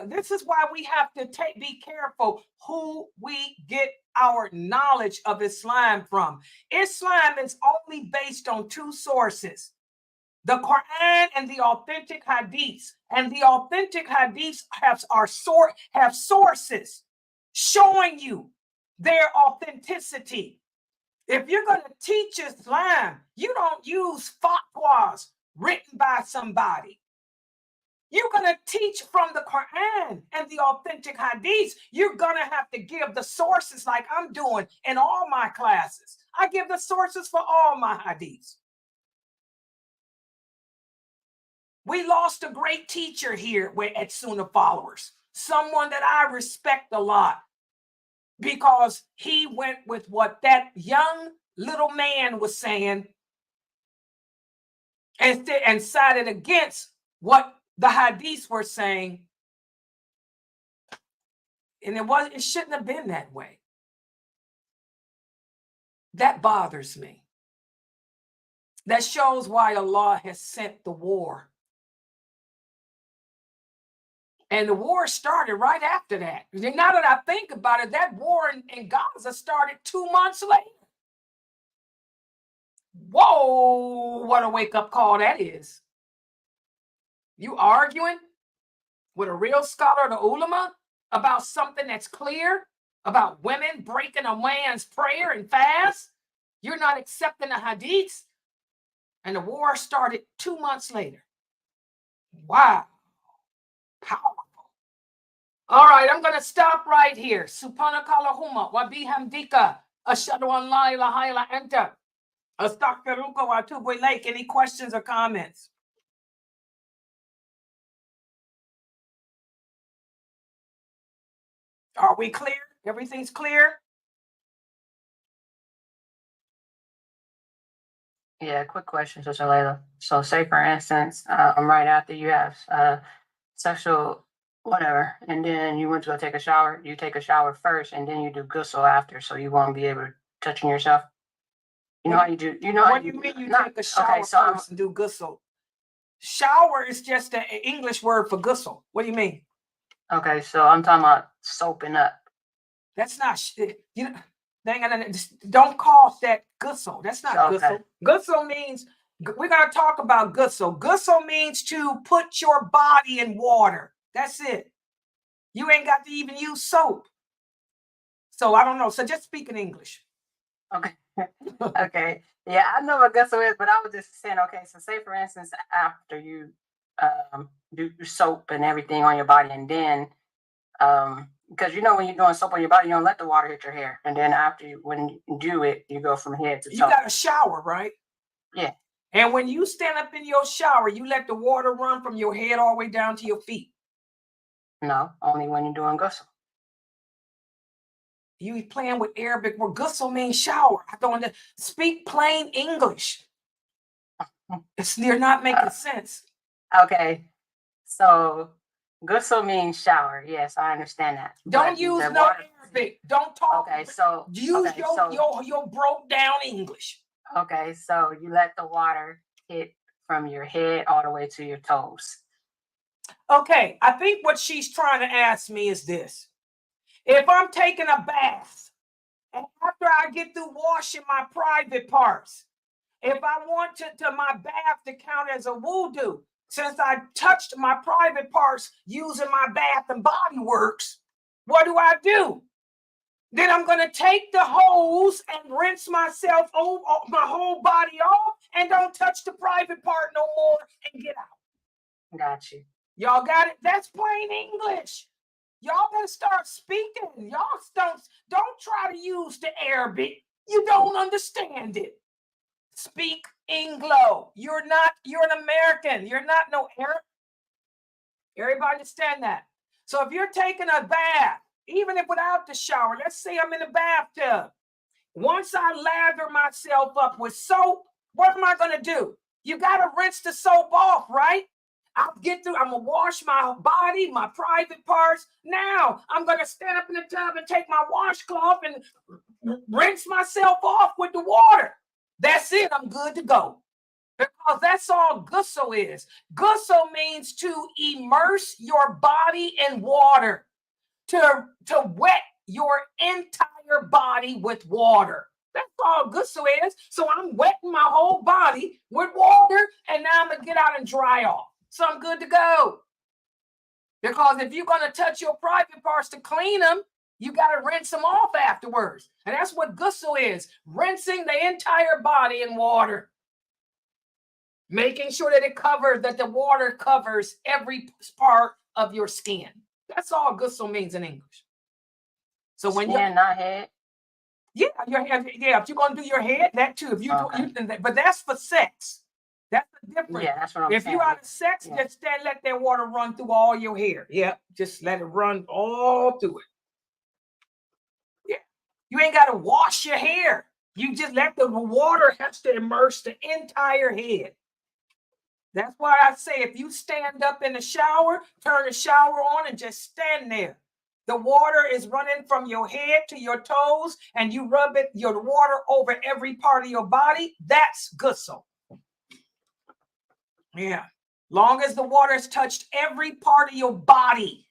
this is why we have to be careful who we get our knowledge of Islam from. Islam is only based on two sources, the Quran and the authentic hadiths. And the authentic hadiths have sources showing you their authenticity. If you're going to teach Islam, you don't use fatwas written by somebody. You're going to teach from the Quran and the authentic hadiths. You're going to have to give the sources like I'm doing in all my classes. I give the sources for all my hadiths. We lost a great teacher here at Sunnahfollowers, someone that I respect a lot, because he went with what that young little man was saying and sided against what the hadiths were saying. And it shouldn't have been that way. That bothers me. That shows why Allah has sent the war. And the war started right after that. Now that I think about it, that war in Gaza started 2 months later. Whoa, what a wake-up call that is. You arguing with a real scholar, the ulama, about something that's clear, about women breaking a man's prayer and fast? You're not accepting the hadiths? And the war started 2 months later. Wow. Powerful. All right, I'm going to stop right here. Subhanakallahumma wa bihamdika ashhadu an la ilaha illa anta astaghfiruka wa atubu ilaik. Any questions or comments? Are we clear? Everything's clear? Yeah, quick question, Sister Layla. So say for instance, right after you have sexual whatever, and then you went to go take a shower, you take a shower first and then you do ghusl after, so you won't be able to touching yourself. You know how you do, you know What do you mean you take a shower first and do ghusl? Shower is just an English word for ghusl. What do you mean? Okay, so I'm talking about soaping up. That's not you know, don't call that ghusl. That's not ghusl. Ghusl means, we're going to talk about ghusl. Ghusl means to put your body in water. That's it. You ain't got to even use soap. So I don't know. So just speak in English. Okay. Okay. Yeah, I know what ghusl is, but I was just saying, okay, so say for instance, after you do soap and everything on your body, and then because you know when you're doing soap on your body, you don't let the water hit your hair, and then when you do it, you go from head to toe. You got a shower, right? Yeah. And when you stand up in your shower, you let the water run from your head all the way down to your feet. No, only when you're doing ghusl. You be playing with Arabic where ghusl means shower. I don't speak plain English. You're not making sense. Okay, so ghusl means shower. Yes, I understand that. Don't use no Arabic. Don't talk. Okay, so use your broke down English. Okay, so you let the water hit from your head all the way to your toes. Okay, I think what she's trying to ask me is this. If I'm taking a bath and after I get through washing my private parts, if I want to my bath to count as a wudu, since I touched my private parts using my Bath and Body Works, what do? Then I'm going to take the hose and rinse myself over my whole body off and don't touch the private part no more and get out. Got you. Y'all got it? That's plain English. Y'all better start speaking. Y'all don't try to use the Arabic. You don't understand it. Speak Anglo. You're an American. You're not no Arab. Everybody understand that. So if you're taking a bath, even if without the shower, let's say I'm in a bathtub. Once I lather myself up with soap, what am I going to do? You got to rinse the soap off, right? I'm going to wash my body, my private parts. Now I'm going to stand up in the tub and take my washcloth and rinse myself off with the water. That's it. I'm good to go. Because that's all ghusl is. Ghusl means to immerse your body in water, to wet your entire body with water. That's all ghusl is. So I'm wetting my whole body with water, and now I'm going to get out and dry off. So I'm good to go. Because if you're going to touch your private parts to clean them, you got to rinse them off afterwards. And that's what ghusl is, rinsing the entire body in water. Making sure that the water covers every part of your skin. That's all ghusl means in English. So when you're not head. Yeah, your head. Yeah, if you're gonna do your head, that too. If you, but that's for sex. That's the difference. Yeah, that's what I'm saying. If you're out of sex, just let that water run through all your hair. Yeah, just let it run all through it. Yeah, you ain't got to wash your hair. You just let the water has to immerse the entire head. That's why I say if you stand up in the shower, turn the shower on and just stand there. The water is running from your head to your toes and you rub your water over every part of your body. That's ghusl. Yeah. Long as the water has touched every part of your body,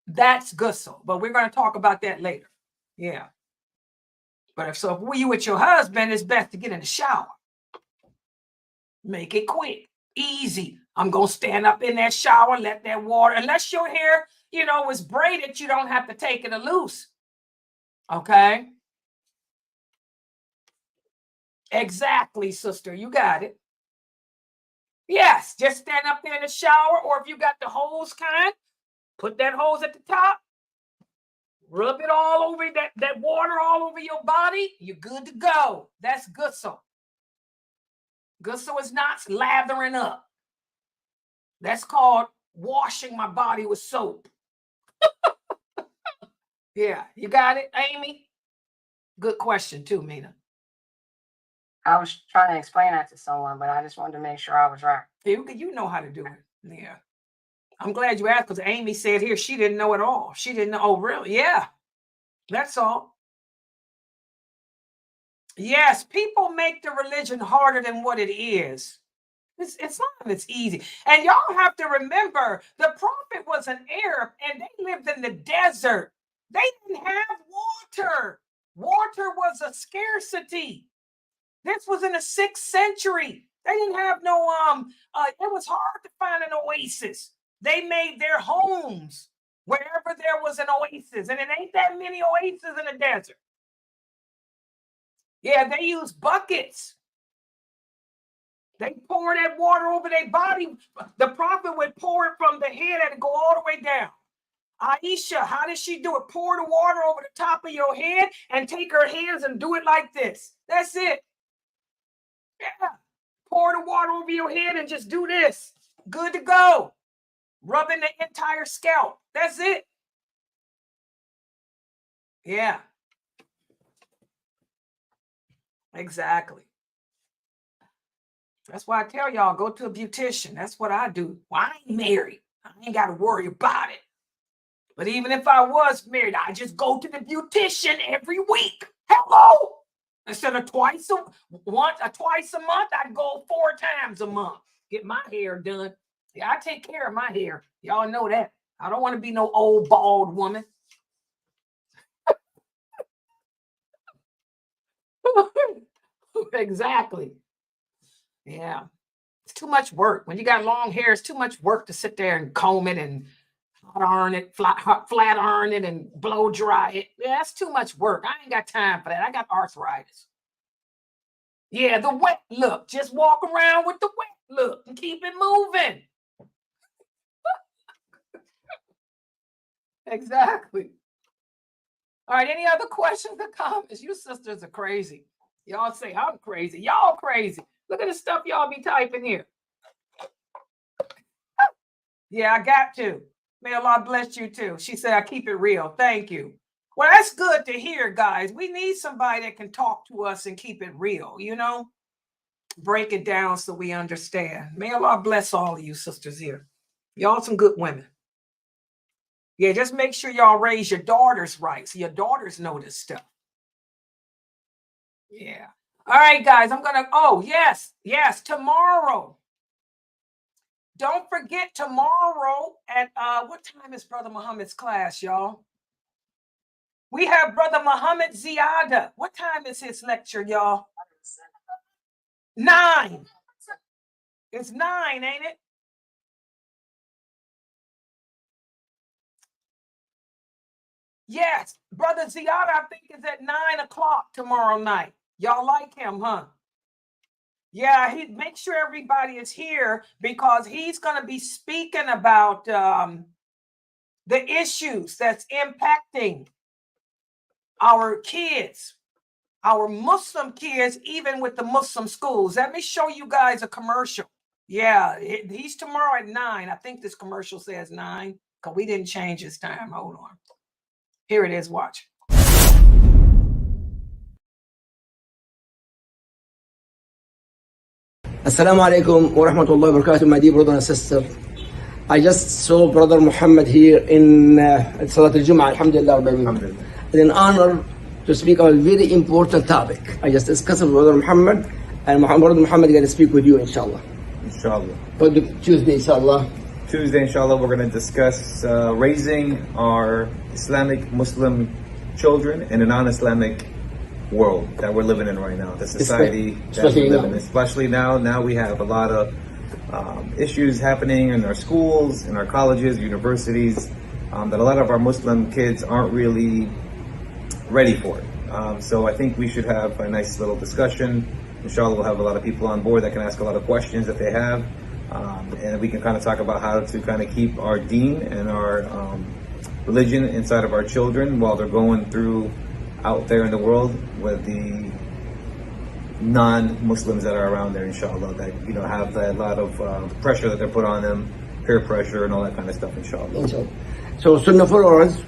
that's ghusl. But we're going to talk about that later. Yeah. But if you with your husband, it's best to get in the shower. Make it quick. Easy. I'm going to stand up in that shower, let that water, unless your hair, is braided, you don't have to take it loose. Okay? Exactly, sister. You got it. Yes, just stand up there in the shower, or if you got the hose kind, put that hose at the top, rub it all over, that water all over your body, you're good to go. That's ghusl. Ghusl is not lathering up. That's called washing my body with soap. Yeah, you got it, Amy? Good question too, Mina. I was trying to explain that to someone, but I just wanted to make sure I was right. You know how to do it. Yeah. I'm glad you asked because Amy said here she didn't know at all. She didn't know. Oh, really? Yeah. That's all. Yes, people make the religion harder than what it is. It's not as easy. And y'all have to remember, the prophet was an Arab and they lived in the desert. They didn't have water. Water was a scarcity. This was in the 6th century. They didn't have no, it was hard to find an oasis. They made their homes wherever there was an oasis. And it ain't that many oases in the desert. Yeah, they used buckets. They pour that water over their body. The prophet would pour it from the head and go all the way down. Aisha, how did she do it? Pour the water over the top of your head and take her hands and do it like this. That's it. Yeah. Pour the water over your head and just do this. Good to go. Rubbing the entire scalp. That's it. Yeah. Exactly. That's why I tell y'all, go to a beautician. That's what I do. Well, I ain't married. I ain't got to worry about it. But even if I was married, I just go to the beautician every week. Hello. Instead of twice a month, I'd go 4 times a month. Get my hair done. Yeah, I take care of my hair. Y'all know that. I don't want to be no old bald woman. Exactly. Yeah. It's too much work. When you got long hair, it's too much work to sit there and comb it and hot iron it, flat iron it, and blow dry it. Yeah, that's too much work. I ain't got time for that. I got arthritis. Yeah, the wet look. Just walk around with the wet look and keep it moving. Exactly. All right, any other questions or comments? You sisters are crazy. Y'all say I'm crazy. Y'all crazy. Look at the stuff y'all be typing here. Yeah, I got to. May Allah bless you too. She said, I keep it real. Thank you. Well, that's good to hear, guys. We need somebody that can talk to us and keep it real, you know? Break it down so we understand. May Allah bless all of you sisters here. Y'all some good women. Yeah, just make sure y'all raise your daughters right so your daughters know this stuff. Yeah. All right, guys, I'm going to, oh, yes, tomorrow. Don't forget tomorrow at, what time is Brother Muhammad's class, y'all? We have Brother Muhammad Ziyada. What time is his lecture, y'all? 9. It's 9, ain't it? Yes, Brother Ziyada, I think, is at 9 o'clock tomorrow night. Y'all like him, huh? Yeah, he make sure everybody is here because he's going to be speaking about the issues that's impacting our kids, our Muslim kids, even with the Muslim schools. Let me show you guys a commercial. Yeah, he's tomorrow at 9. I think this commercial says 9 because we didn't change his time. Hold on. Here it is. Watch. Assalamu alaikum wa rahmatullahi wa barakatuh, my dear brother and sister. I just saw Brother Muhammad here in Salat al-Jum'ah, alhamdulillah, it's an honor to speak on a very important topic. I just discussed with Brother Muhammad, and Brother Muhammad is going to speak with you, inshallah. Inshallah. For Tuesday, inshallah. Tuesday, inshallah, we're going to discuss raising our Islamic Muslim children in a non-Islamic world that we're living in right now, the society that we live in. Especially now we have a lot of issues happening in our schools, in our colleges, universities, that a lot of our Muslim kids aren't really ready for it. So I think we should have a nice little discussion. Inshallah, we'll have a lot of people on board that can ask a lot of questions that they have, and we can kind of talk about how to kind of keep our deen and our religion inside of our children while they're going through out there in the world with the non-Muslims that are around there, inshallah, that have a lot of pressure that they're put on them, peer pressure and all that kind of stuff, inshallah. So Sunnahfollowers,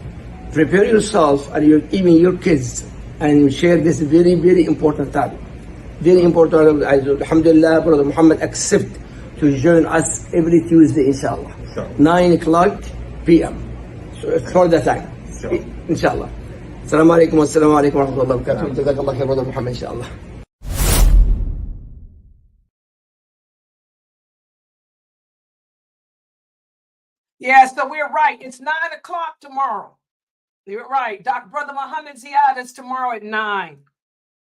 prepare yourself and even your kids and share this very, very important topic. Very important. Alhamdulillah, Brother Muhammad accept to join us every Tuesday, inshallah. Sure. 9 o'clock p.m. So it's for the time, inshallah. Assalamu alaikum wa rahmatullahi wa barakatuh. Jazakallah khair, Brother Muhammad, inshallah. Yeah, so we're right. It's 9 o'clock tomorrow. You're right. Brother Muhammad Ziyad is tomorrow at 9.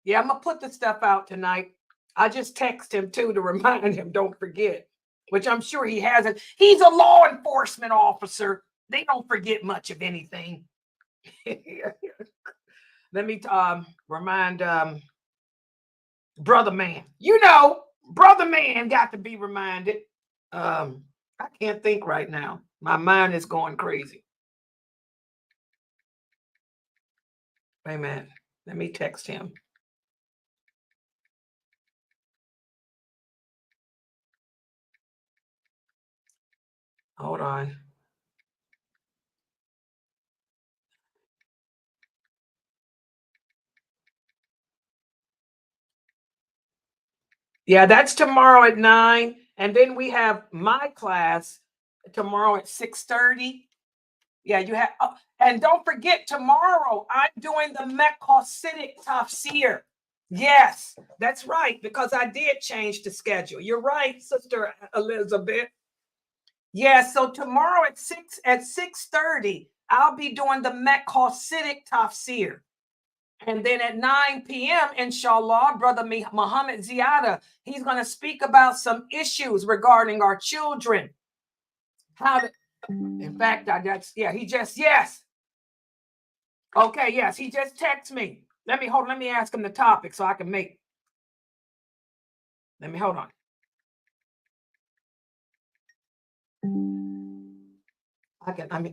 Yeah, I'm going to put the stuff out tonight. I just text him too to remind him, don't forget, which I'm sure he hasn't. He's a law enforcement officer. They don't forget much of anything. Let me remind Brother Man. Brother Man got to be reminded. I can't think right now. My mind is going crazy. Amen. Let me text him. Hold on. Yeah, that's tomorrow at 9. And then we have my class tomorrow at 6:30. Yeah, you have, and don't forget tomorrow, I'm doing the Mekhosidic Tafsir. Yes, that's right, because I did change the schedule. You're right, Sister Elizabeth. Yes, so tomorrow at 6:30, I'll be doing the Hasidic Tafsir. And then at 9 p.m., inshallah, Brother Muhammad Ziada, he's going to speak about some issues regarding our children. In fact, he just, yes. Okay, yes, he just texted me. Let me ask him the topic so I can hold on.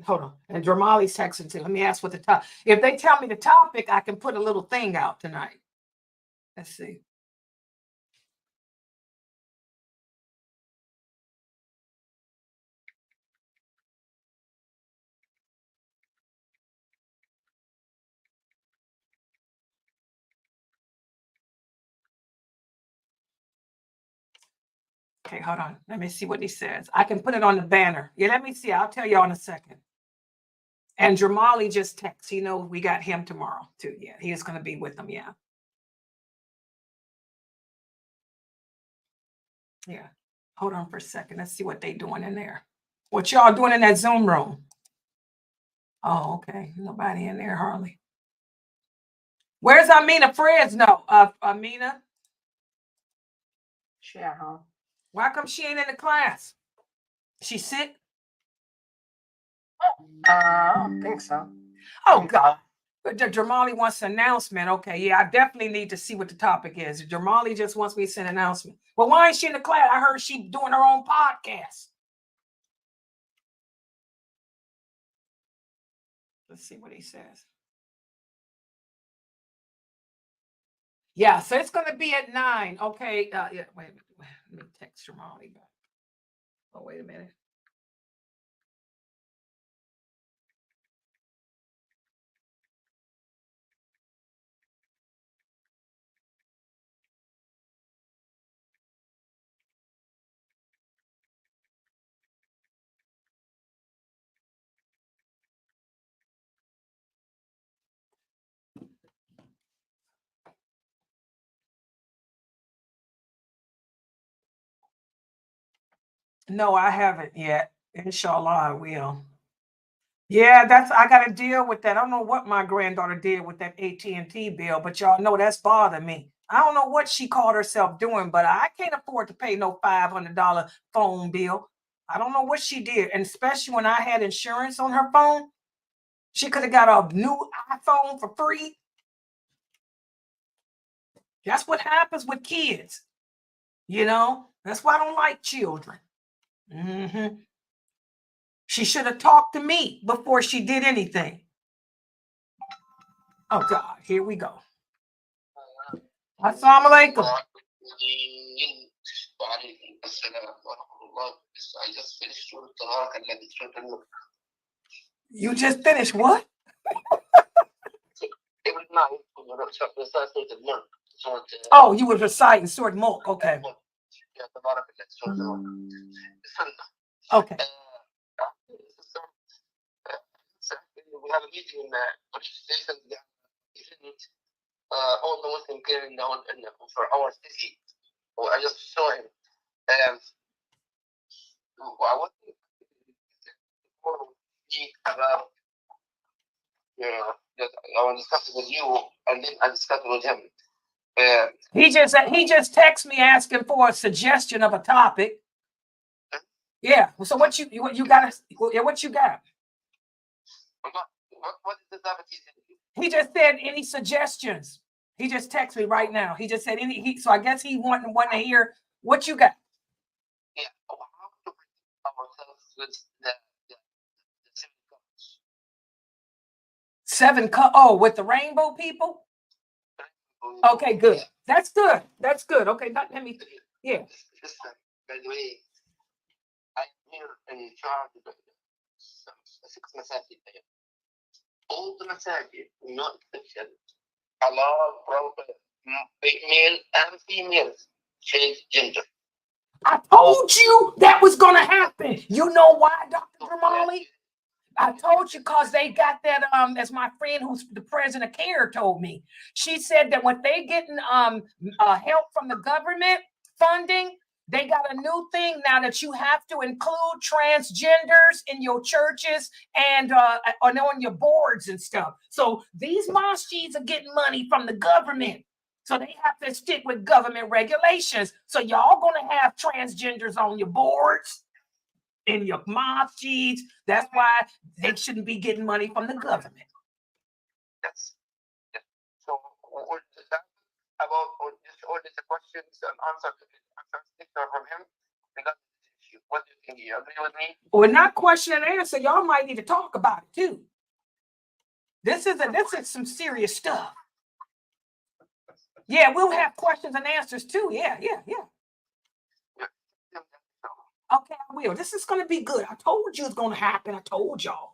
Hold on. And Dramali's texting too. Let me ask what the topic. If they tell me the topic, I can put a little thing out tonight. Let's see. Okay, hold on. Let me see what he says. I can put it on the banner. Yeah, let me see. I'll tell y'all in a second. And Dramali just texted. He knows we got him tomorrow too. Yeah, he is going to be with them. Yeah. Yeah. Hold on for a second. Let's see what they doing in there. What y'all doing in that Zoom room? Oh, okay. Nobody in there hardly. Where's Amina Fresno? Amina? She at home. Why come she ain't in the class? She sick? I don't think so. Oh, God. But Jamali wants an announcement. Okay, yeah, I definitely need to see what the topic is. Jamali just wants me to send an announcement. Well, why ain't she in the class? I heard she doing her own podcast. Let's see what he says. Yeah, so it's going to be at 9. Okay, yeah, wait a minute. Let me text Jamali back. Oh, wait a minute. No, I haven't yet. Inshallah, I will. Yeah, I got to deal with that. I don't know what my granddaughter did with that AT&T bill, but y'all know that's bothering me. I don't know what she called herself doing, but I can't afford to pay no $500 phone bill. I don't know what she did. And especially when I had insurance on her phone, she could have got a new iPhone for free. That's what happens with kids. That's why I don't like children. She should have talked to me before she did anything. Oh, God, here we go. Assalamu alaikum. You just finished what? Oh, you were reciting Surah Mulk. Okay. Okay. We have a meeting in the Purification. All the Muslim clearing down for our city. Oh, I just saw him. I want to speak about, I want to discuss it with you, and then I discuss it with him. He just texted me asking for a suggestion of a topic. Yeah. So what you got? What you got? What is the topic? He just said any suggestions. He just texted me right now. He just said any. So I guess he wanted to hear what you got. Yeah. How to protect ourselves with the 7 colors. Oh, with the rainbow people. Okay, good. That's good. That's good. Okay, let me. Yeah. By the way, I'm here in charge of 6 masajid. All the masajid, no exception, allow proper male and females change gender. I told you that was going to happen. You know why, Dr. Dramali? I told you because they got that, as my friend who's the president of CARE told me. She said that when they getting help from the government funding, they got a new thing now that you have to include transgenders in your churches and on your boards and stuff. So these mosques are getting money from the government. So they have to stick with government regulations. So y'all gonna have transgenders on your boards, in your mosques. That's why they shouldn't be getting money from the government. Yes. Yes. So what is that about all these questions and answers from him regarding this issue? What do you think? You agree with me? Well, not question and answer. Y'all might need to talk about it too. This is some serious stuff. Yeah, we'll have questions and answers too. Yeah. Okay, I will. This is going to be good. I told you it's going to happen. I told y'all.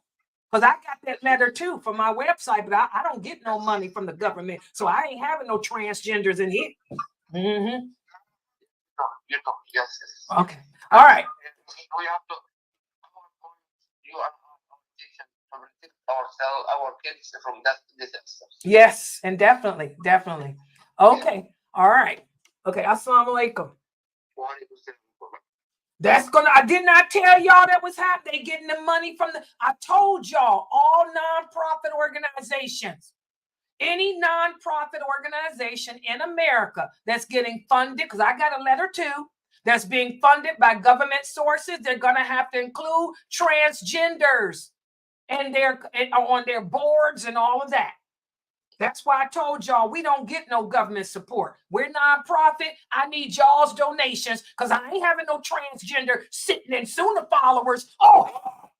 Because I got that letter too from my website, but I don't get no money from the government. So I ain't having no transgenders in here. Mm-hmm. No, you don't. Yes. Okay. All right. We have to, you are to protect ourselves, our kids from that disaster. Yes, and definitely. Okay. All right. Okay. Assalamu alaikum. I did not tell y'all that was happening. They getting the money from I told y'all, all nonprofit organizations, any nonprofit organization in America that's getting funded, because I got a letter too, that's being funded by government sources, they're going to have to include transgenders and on their boards and all of that. That's why I told y'all we don't get no government support. We're nonprofit. I need y'all's donations because I ain't having no transgender sitting in Sunnahfollowers. Oh,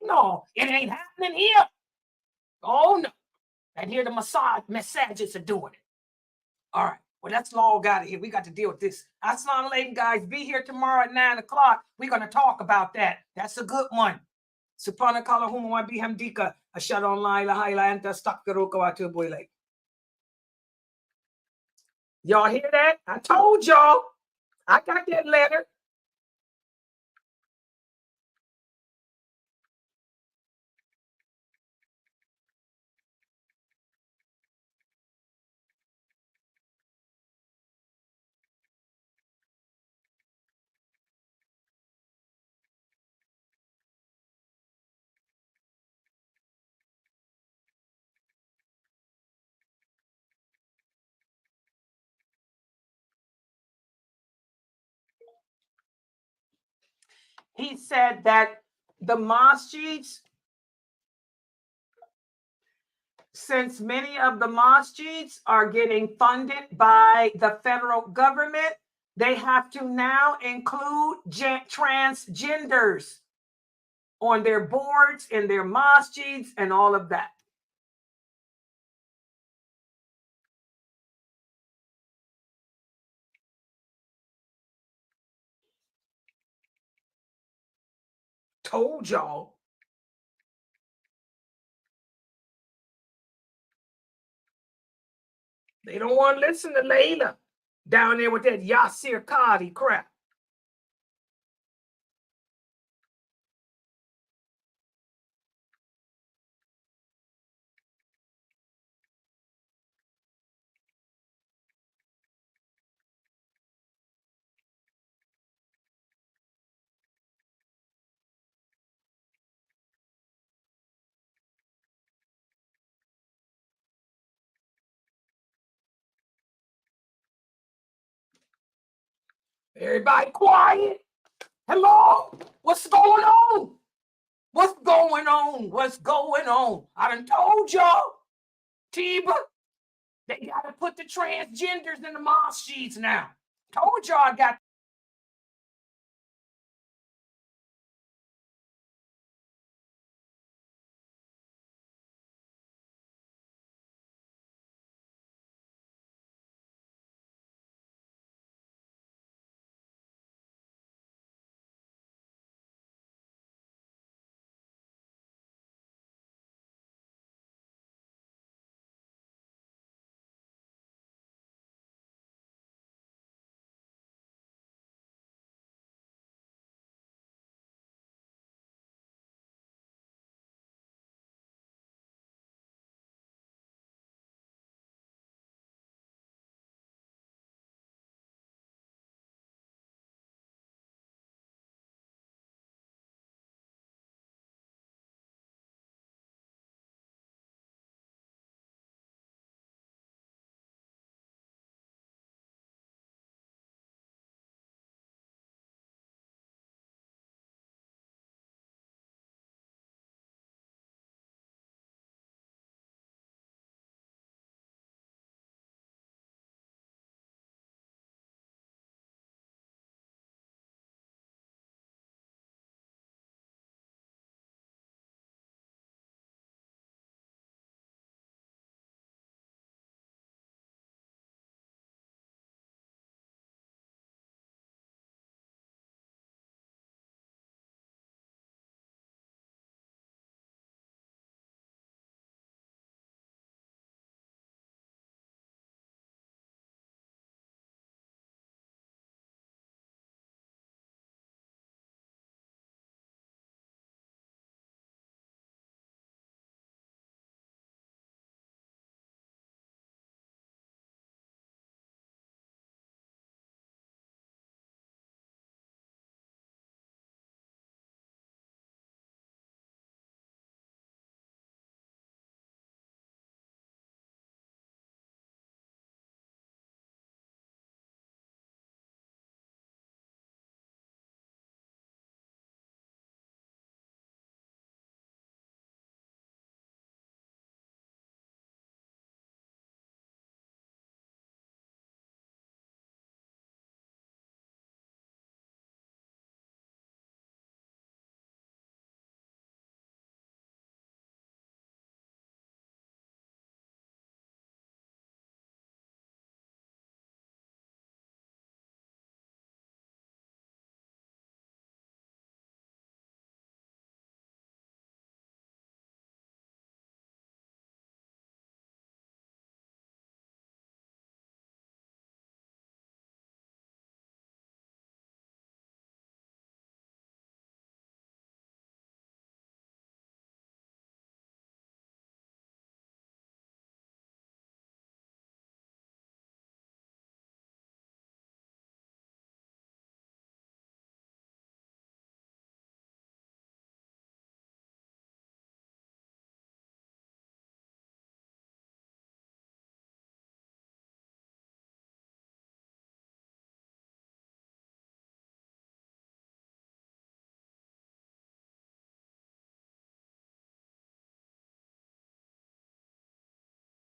no, it ain't happening here. Oh, no. And here the massages are doing it. All right. Well, that's all got it here. We got to deal with this. Assalamu alaikum, guys. Be here tomorrow at 9 o'clock. We're going to talk about that. That's a good one. Subhanakallahumma wa bihamdika. Ashhadu an la ilaha illa anta astaghfiruka wa atubu ilayk. Y'all hear that? I told y'all. I got that letter. He said that the mosques, since many of the mosques are getting funded by the federal government, they have to now include transgenders on their boards, in their mosques, and all of that. Told y'all. They don't want to listen to Layla down there with that Yasir Qadi crap. Everybody quiet. Hello? What's going on? What's going on? What's going on? I done told y'all, Tiba, they got to put the transgenders in the mosques now. Told y'all I got